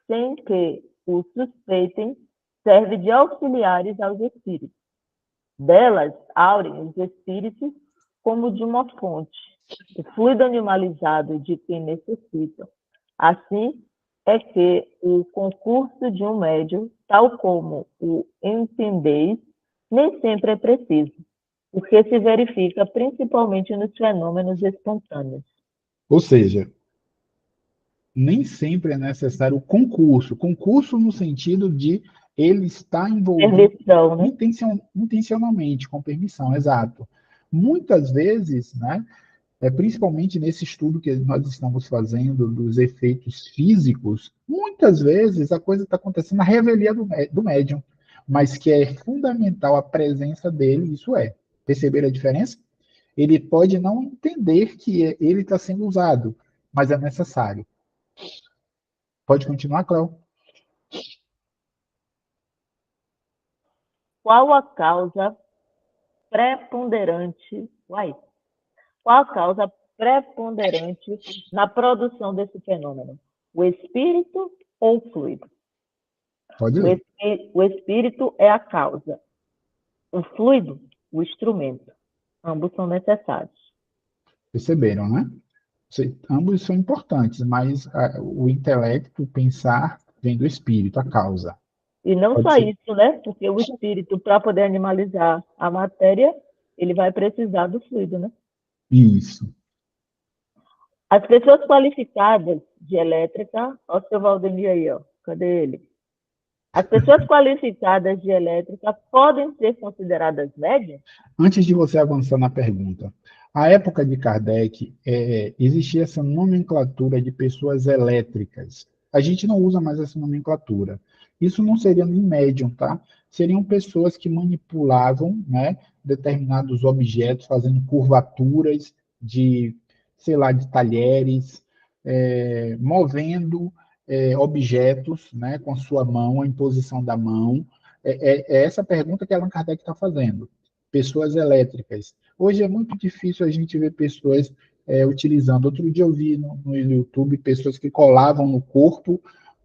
sem que o suspeitem, servem de auxiliares aos espíritos. Delas, aurem os espíritos como de uma fonte, o fluido animalizado de quem necessitam. Assim é que o concurso de um médium, tal como o entendeis, nem sempre é preciso, porque se verifica principalmente nos fenômenos espontâneos. Ou seja, nem sempre é necessário o concurso. Concurso no sentido de ele estar envolvido Permissão, né? intencionalmente, com permissão, exato. Muitas vezes, né, principalmente nesse estudo que nós estamos fazendo dos efeitos físicos, muitas vezes a coisa está acontecendo na revelia do médium, mas que é fundamental a presença dele, isso é. Perceber a diferença? Ele pode não entender que ele está sendo usado, mas é necessário. Pode continuar, Cléo? Qual a causa preponderante? Qual a causa preponderante na produção desse fenômeno? O espírito ou o fluido? Pode ler. O espírito é a causa. O fluido, o instrumento. Ambos são necessários. Perceberam, né? Ambos são importantes, mas o intelecto, pensar, vem do espírito, a causa. E não Pode só ser. isso, né? Porque o espírito, para poder animalizar a matéria, ele vai precisar do fluido, né? Isso. As pessoas qualificadas de elétrica, olha o seu Valdemir aí, ó. Cadê ele? As pessoas qualificadas de elétrica podem ser consideradas médias? Antes de você avançar na pergunta, à época de Kardec, existia essa nomenclatura de pessoas elétricas. A gente não usa mais essa nomenclatura. Isso não seria nem médium, tá? Seriam pessoas que manipulavam, né, determinados objetos, fazendo curvaturas de, sei lá, de talheres, movendo objetos, né, com sua mão, a imposição da mão. É essa pergunta que Allan Kardec está fazendo. Pessoas elétricas. Hoje é muito difícil a gente ver pessoas utilizando. Outro dia eu vi no YouTube pessoas que colavam no corpo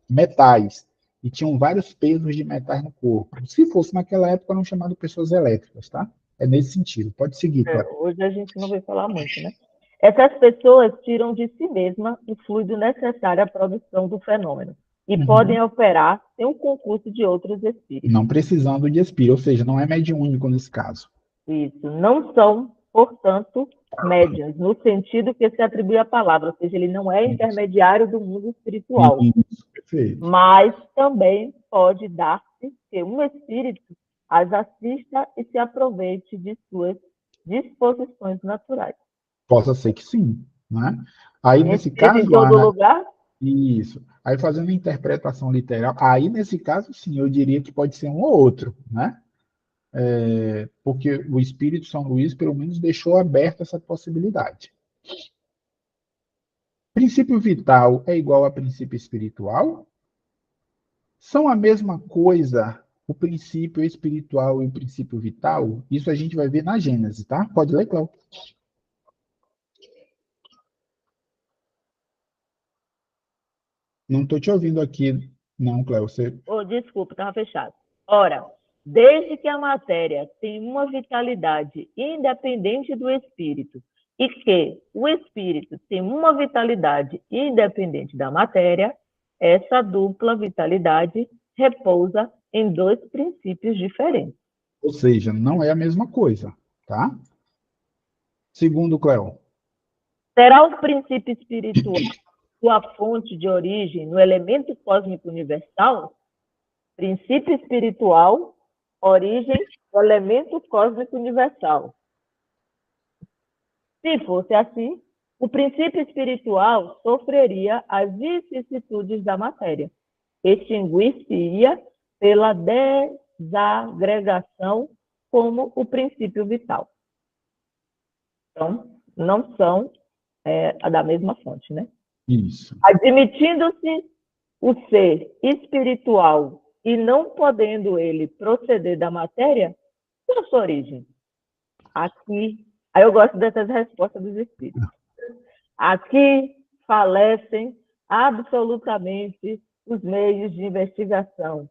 metais e tinham vários pesos de metais no corpo. Se fosse naquela época, eram chamadas pessoas elétricas, tá? É nesse sentido. Pode seguir, Clara. Hoje a gente não vai falar muito, né? Essas pessoas tiram de si mesma o fluido necessário à produção do fenômeno e podem operar sem o concurso de outros espíritos. Não precisando de espírito, ou seja, não é mediúnico nesse caso. Isso. Não são, portanto, médiuns, no sentido que se atribui a palavra, ou seja, ele não é intermediário do mundo espiritual. Isso, perfeito. Mas também pode dar-se que um espírito as assista e se aproveite de suas disposições naturais. Possa ser que sim, né? Aí, nesse Espírito caso... em todo lugar? Isso. Aí, fazendo a interpretação literal, aí, nesse caso, sim, eu diria que pode ser um ou outro, né? Porque o Espírito São Luís, pelo menos, deixou aberta essa possibilidade. Princípio vital é igual a princípio espiritual? São a mesma coisa o princípio espiritual e o princípio vital? Isso a gente vai ver na Gênesis, tá? Pode ler, Cláudio. Não estou te ouvindo aqui, não, Cléo. Desculpa, estava fechado. Ora, desde que a matéria tem uma vitalidade independente do espírito e que o espírito tem uma vitalidade independente da matéria, essa dupla vitalidade repousa em dois princípios diferentes. Ou seja, não é a mesma coisa, tá? Segundo Cléo. Será o princípio espiritual sua fonte de origem no elemento cósmico universal? Princípio espiritual, origem do elemento cósmico universal. Se fosse assim, o princípio espiritual sofreria as vicissitudes da matéria, extinguir-se-ia pela desagregação como o princípio vital. Então, não são da mesma fonte, né? Isso. Admitindo-se o ser espiritual e não podendo ele proceder da matéria, qual a sua origem? Aqui, aí eu gosto dessas respostas dos espíritos. Aqui falecem absolutamente os meios de investigação,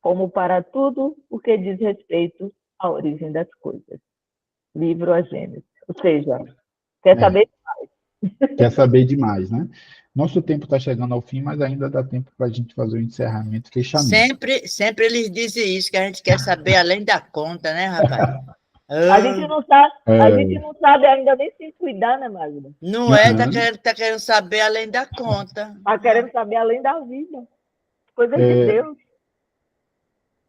como para tudo o que diz respeito à origem das coisas. Livro A Gênesis. Ou seja, quer saber demais. Quer saber demais, né? Nosso tempo está chegando ao fim, mas ainda dá tempo para a gente fazer o encerramento, fechamento. Sempre eles dizem isso, que a gente quer saber além da conta, né, rapaz? A gente não sabe ainda nem se cuidar, né, Magda? Não é? Tá querendo saber além da conta. Está querendo saber além da vida. Coisa de Deus.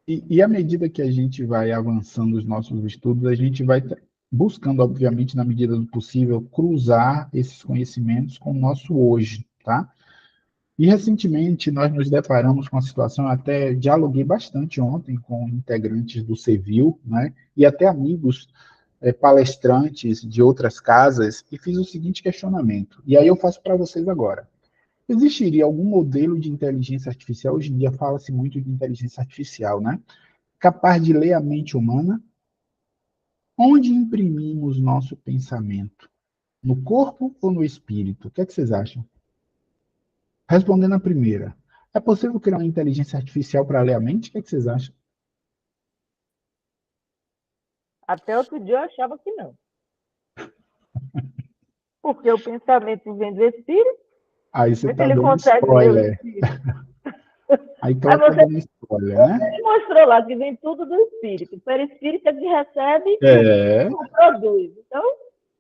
E à medida que a gente vai avançando os nossos estudos, a gente vai buscando, obviamente, na medida do possível, cruzar esses conhecimentos com o nosso hoje, tá? E, recentemente, nós nos deparamos com a situação, até dialoguei bastante ontem com integrantes do CEVIL, né? E até amigos palestrantes de outras casas, e fiz o seguinte questionamento, e aí eu faço para vocês agora. Existiria algum modelo de inteligência artificial, hoje em dia fala-se muito de inteligência artificial, né? Capaz de ler a mente humana? Onde imprimimos nosso pensamento? No corpo ou no espírito? O que é que vocês acham? Respondendo a primeira, é possível criar uma inteligência artificial para ler a mente? O que é que vocês acham? Até outro dia eu achava que não. Porque o pensamento vem do espírito. Aí você está dando spoiler. Aí Cláudia está dando spoiler, né? Ele mostrou lá que vem tudo do espírito. O perispírito é que recebe e produz. Então,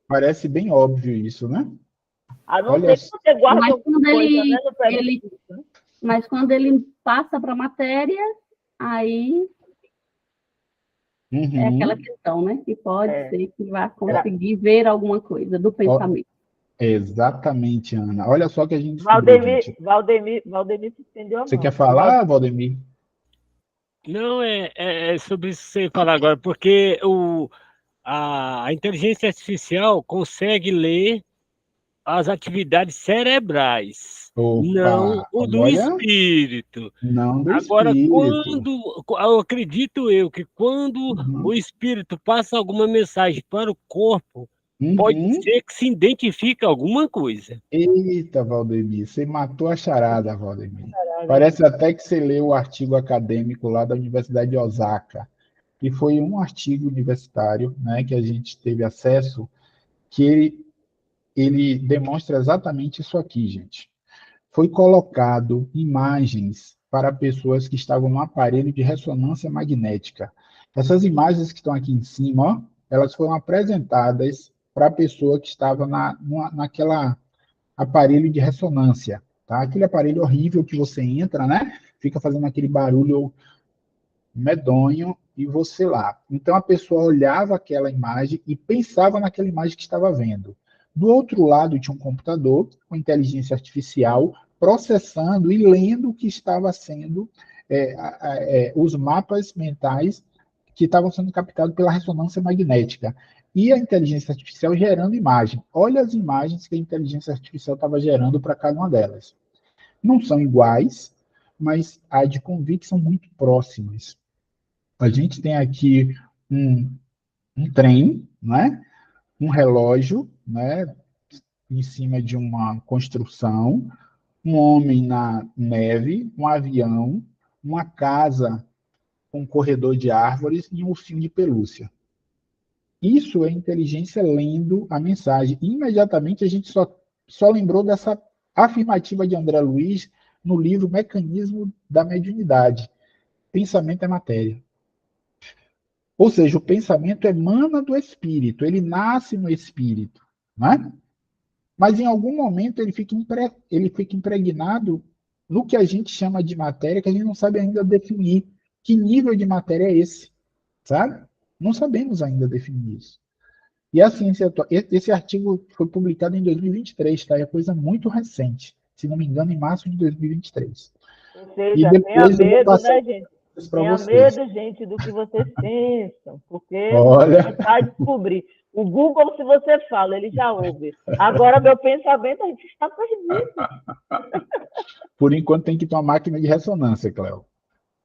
parece bem óbvio isso, né? A não ser que você guarde alguma coisa, né, no perispírito. Mas quando ele passa para a matéria, aí é aquela questão, né? Que pode ser que vá conseguir ver alguma coisa do pensamento. Exatamente, Ana. Olha só que a gente... Valdemir suspendeu a mão. Você quer falar, Valdemir? Não, é sobre isso que você falar agora, porque a inteligência artificial consegue ler as atividades cerebrais, não o do espírito. Não do agora, espírito. eu acredito que quando o espírito passa alguma mensagem para o corpo, pode ser que se identifique alguma coisa. Eita, Valdemir, você matou a charada, Valdemir. Parece até que você leu o artigo acadêmico lá da Universidade de Osaka, que foi um artigo universitário, né, que a gente teve acesso, que ele demonstra exatamente isso aqui, gente. Foi colocado imagens para pessoas que estavam no aparelho de ressonância magnética. Essas imagens que estão aqui em cima, ó, elas foram apresentadas para a pessoa que estava naquela aparelho de ressonância, tá? Aquele aparelho horrível que você entra, né? Fica fazendo aquele barulho medonho e você lá. Então a pessoa olhava aquela imagem e pensava naquela imagem que estava vendo. Do outro lado tinha um computador com inteligência artificial processando e lendo o que estava sendo os mapas mentais que estavam sendo captados pela ressonância magnética. E a inteligência artificial gerando imagem. Olha as imagens que a inteligência artificial estava gerando para cada uma delas. Não são iguais, mas há de convir que são muito próximas. A gente tem aqui um trem, né? Um relógio, né? Em cima de uma construção, um homem na neve, um avião, uma casa com um corredor de árvores e um ursinho de pelúcia. Isso é inteligência lendo a mensagem. E, imediatamente, a gente só lembrou dessa afirmativa de André Luiz no livro Mecanismo da Mediunidade. Pensamento é matéria. Ou seja, o pensamento emana do espírito, ele nasce no espírito, né? Mas, em algum momento, ele fica impregnado no que a gente chama de matéria, que a gente não sabe ainda definir. Que nível de matéria é esse? Sabe? Não sabemos ainda definir isso. E a ciência atual, esse artigo foi publicado em 2023, tá? É coisa muito recente, se não me engano, em março de 2023. Ou seja, e depois tenha medo, né, gente? Tenha medo, gente, do que vocês pensam, porque você vai descobrir. O Google, se você fala, ele já ouve. Agora, meu pensamento, a gente está perdido. Por enquanto, tem que ter uma máquina de ressonância, Cléo.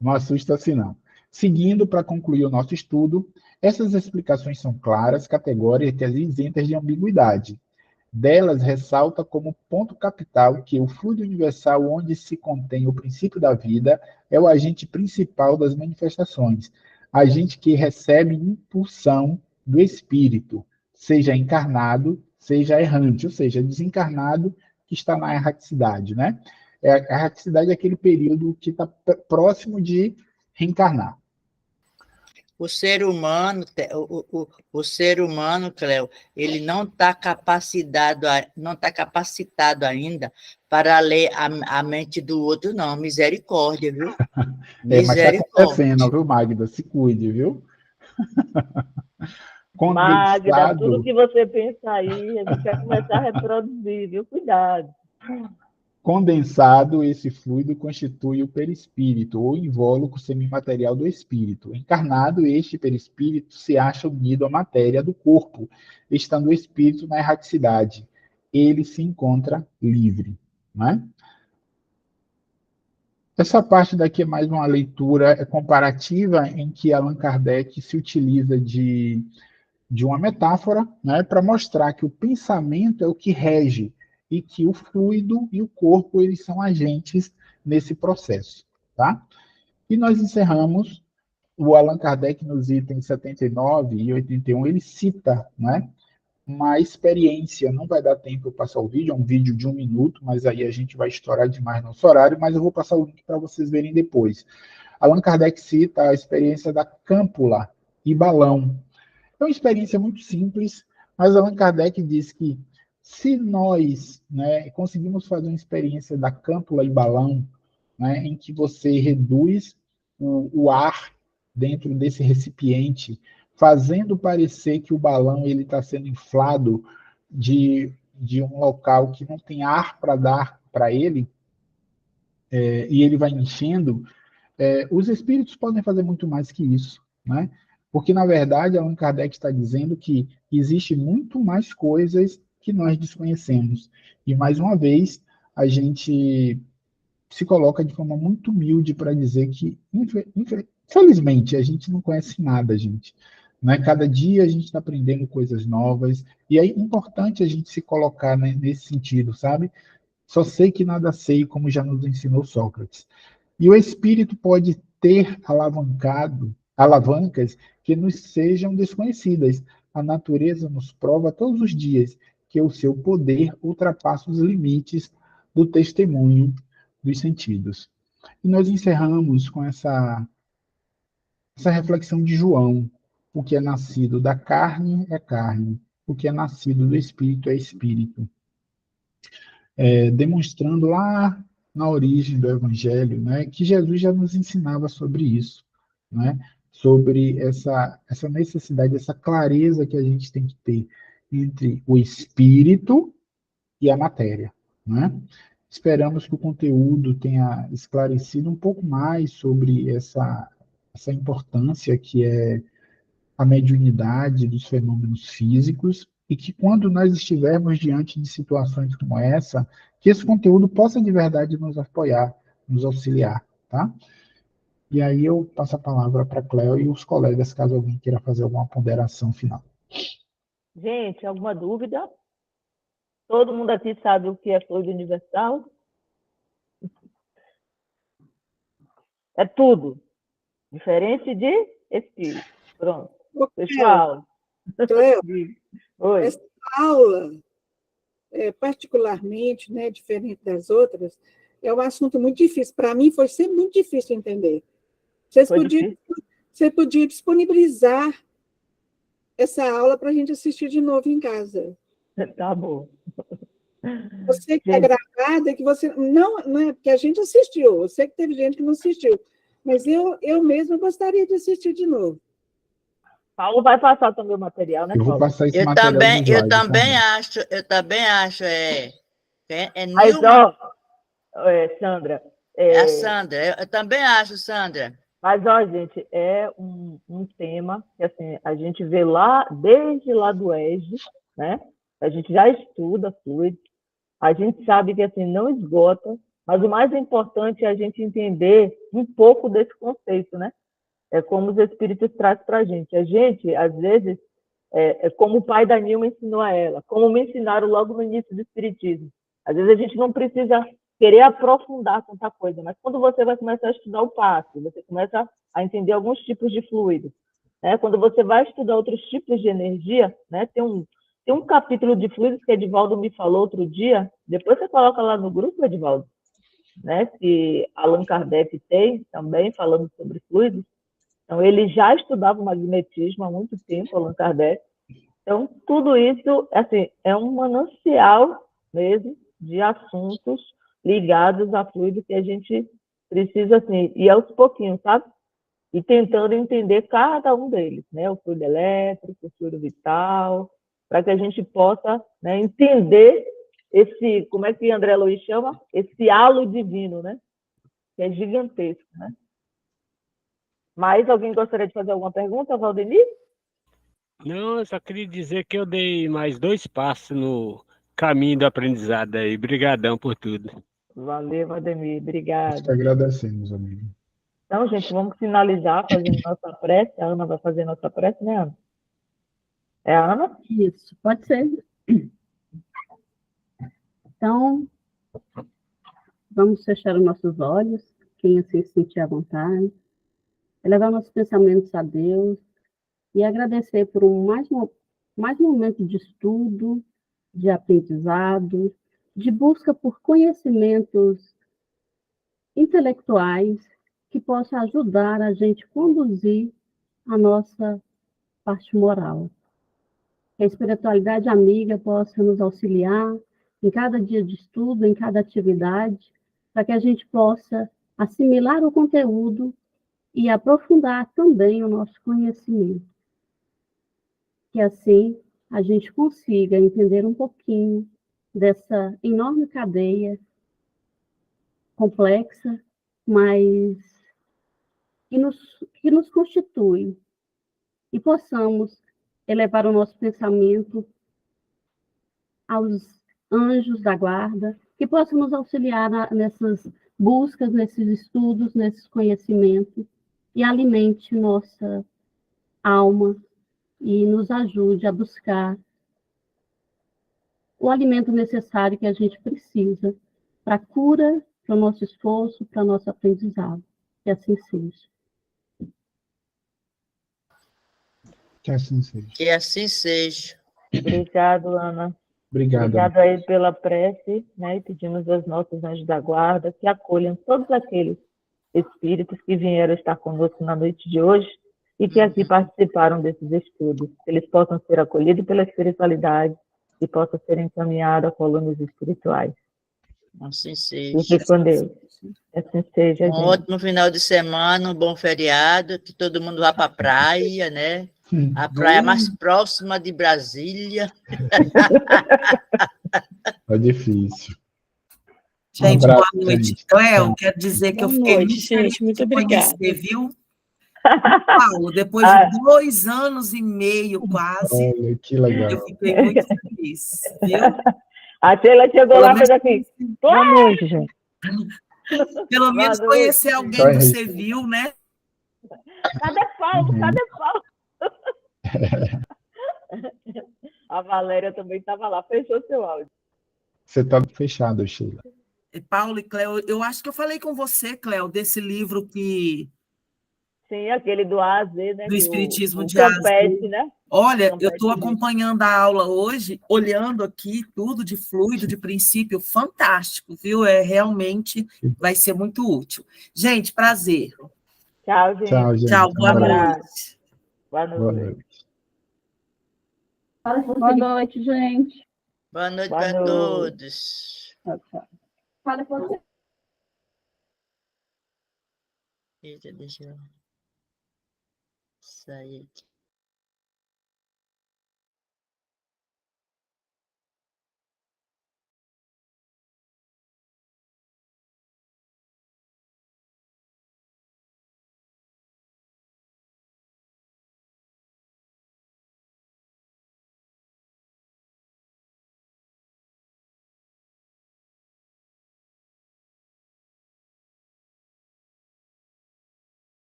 Não assusta assim, não. Seguindo, para concluir o nosso estudo, essas explicações são claras, categóricas e isentas de ambiguidade. Delas, ressalta como ponto capital que o fluido universal onde se contém o princípio da vida é o agente principal das manifestações, agente que recebe impulsão do espírito, seja encarnado, seja errante, ou seja, desencarnado que está na erraticidade, né? A erraticidade é aquele período que está próximo de reencarnar. O ser humano, o ser humano, Cléo, ele não está capacitado ainda para ler a mente do outro, não. Misericórdia, viu? Mas está Misericórdia. acontecendo, viu, Magda? Se cuide, viu? Magda, tudo que você pensa aí, a gente vai começar a reproduzir, viu? Cuidado. Condensado, esse fluido constitui o perispírito, ou invólucro semimaterial do espírito. Encarnado, este perispírito se acha unido à matéria do corpo, estando o espírito na erraticidade. Ele se encontra livre. Né? Essa parte daqui é mais uma leitura comparativa em que Allan Kardec se utiliza de uma metáfora, né, para mostrar que o pensamento é o que rege e que o fluido e o corpo eles são agentes nesse processo, tá? E nós encerramos o Allan Kardec nos itens 79 e 81, ele cita, né, uma experiência, não vai dar tempo eu passar o vídeo, é um vídeo de 1 minuto, mas aí a gente vai estourar demais nosso horário, mas eu vou passar o link para vocês verem depois. Allan Kardec cita a experiência da câmpula e balão. É uma experiência muito simples, mas Allan Kardec diz que se nós, né, conseguimos fazer uma experiência da câmpula e balão, né, em que você reduz o ar dentro desse recipiente, fazendo parecer que o balão ele está sendo inflado de um local que não tem ar para dar para ele, e ele vai enchendo, os espíritos podem fazer muito mais que isso, né? Porque, na verdade, Allan Kardec está dizendo que existe muito mais coisas que nós desconhecemos. E, mais uma vez, a gente se coloca de forma muito humilde para dizer que, infelizmente, a gente não conhece nada, gente. Né? Cada dia a gente está aprendendo coisas novas, e é importante a gente se colocar, né, nesse sentido, sabe? Só sei que nada sei, como já nos ensinou Sócrates. E o espírito pode ter alavancas que nos sejam desconhecidas. A natureza nos prova todos os dias que o seu poder ultrapassa os limites do testemunho dos sentidos. E nós encerramos com essa reflexão de João. O que é nascido da carne é carne, o que é nascido do espírito é espírito. Demonstrando lá na origem do Evangelho, né, que Jesus já nos ensinava sobre isso, né, sobre essa necessidade, essa clareza que a gente tem que ter entre o espírito e a matéria. Né? Esperamos que o conteúdo tenha esclarecido um pouco mais sobre essa importância que é a mediunidade dos fenômenos físicos, e que quando nós estivermos diante de situações como essa, que esse conteúdo possa de verdade nos apoiar, nos auxiliar, tá? E aí eu passo a palavra para a Cléo e os colegas, caso alguém queira fazer alguma ponderação final. Gente, alguma dúvida? Todo mundo aqui sabe o que é fluido universal? É tudo. Diferente de espírito. Pronto. Pessoal. Cléo, Oi. essa aula, particularmente, né, diferente das outras, é um assunto muito difícil. Para mim, foi sempre muito difícil entender. Você podia disponibilizar essa aula para a gente assistir de novo em casa. Tá bom. Você que está gravada, que você... Não é porque a gente assistiu. Eu sei que teve gente que não assistiu. Mas eu mesma gostaria de assistir de novo. Paulo vai passar também o material, né, Paulo? Eu vou passar esse material. Eu também acho. Mas, ó, Sandra... A Sandra, eu também acho, Sandra. Mas, ó, gente, é um tema que, assim, a gente vê lá, desde lá do ESG, né? A gente já estuda fluido, a gente sabe que, assim, não esgota, mas o mais importante é a gente entender um pouco desse conceito, né? É como os espíritos trazem para a gente. A gente, às vezes, é como o pai da Nilma ensinou a ela, como me ensinaram logo no início do espiritismo. Às vezes a gente não precisa querer aprofundar tanta coisa, mas quando você vai começar a estudar o passe, você começa a entender alguns tipos de fluido, né? Quando você vai estudar outros tipos de energia, né? Tem um capítulo de fluidos que Edivaldo me falou outro dia, depois você coloca lá no grupo, Edivaldo, né? Que Allan Kardec tem também, falando sobre fluidos. Então, ele já estudava o magnetismo há muito tempo, Allan Kardec. Então, tudo isso, assim, é um manancial mesmo de assuntos ligados a fluido que a gente precisa, assim, ir aos pouquinhos, sabe? E tentando entender cada um deles, né? O fluido elétrico, o fluido vital, para que a gente possa, né, entender esse, como é que André Luiz chama? Esse halo divino, né? Que é gigantesco, né? Mais alguém gostaria de fazer alguma pergunta, Valdemir? Não, eu só queria dizer que eu dei mais 2 passos no caminho do aprendizado aí. Brigadão por tudo. Valeu, Valdemir. Nós que Obrigada. agradecemos, amigo. Então, gente, vamos finalizar fazendo nossa prece. A Ana vai fazer nossa prece, né, Ana? É a Ana? Isso, pode ser. Então, vamos fechar os nossos olhos, quem assim se sentir à vontade, elevar nossos pensamentos a Deus e agradecer por mais um momento de estudo, de aprendizado, de busca por conhecimentos intelectuais que possam ajudar a gente a conduzir a nossa parte moral. Que a espiritualidade amiga possa nos auxiliar em cada dia de estudo, em cada atividade, para que a gente possa assimilar o conteúdo e aprofundar também o nosso conhecimento. Que assim a gente consiga entender um pouquinho dessa enorme cadeia complexa, mas que nos constitui, e possamos elevar o nosso pensamento aos anjos da guarda, que possam nos auxiliar nessas buscas, nesses estudos, nesses conhecimentos, e alimente nossa alma e nos ajude a buscar o alimento necessário que a gente precisa para a cura, para o nosso esforço, para o nosso aprendizado. Que assim seja. Que assim seja. Que assim seja. Obrigado, Ana. Obrigado. Obrigado aí pela prece, né? E pedimos aos nossos anjos da guarda que acolham todos aqueles espíritos que vieram estar conosco na noite de hoje e que aqui participaram desses estudos, que eles possam ser acolhidos pela espiritualidade e possam ser encaminhados a colônias espirituais. Assim seja. Fique com Deus. Assim seja, Um gente. ótimo final de semana, um bom feriado, que todo mundo vá para a praia, né? A praia mais próxima de Brasília. É difícil. Gente, abraço, boa noite. gente. Cléo, quero dizer que eu Boa fiquei noite, muito feliz gente. Muito de obrigada. conhecer, viu? Paulo, depois de 2 anos e meio, quase, Olha, que legal. eu fiquei muito feliz, viu? A Sheila chegou Pelo lá e menos- fez assim, boa noite, gente. Pelo menos Boa conhecer noite. alguém do Civil, né? Cadê Paulo? Uhum. Cadê Paulo? A Valéria também estava lá, fechou seu áudio. Você está fechado, Sheila. Paulo e Cléo, eu acho que eu falei com você, Cléo, desse livro que Sim, aquele do A a Z, né? do Espiritismo o de A a Z. Campete, né? Olha, eu Campete estou de- acompanhando a aula hoje, olhando aqui tudo de fluido, de princípio, fantástico, viu? Realmente vai ser muito útil. Gente, prazer. Tchau, gente. Tchau, gente. Tchau, boa Um abraço. noite. Boa Boa noite. noite. Boa noite, gente. Boa noite Boa para noite. todos. Fala com você. Eita, deixa eu sair aqui.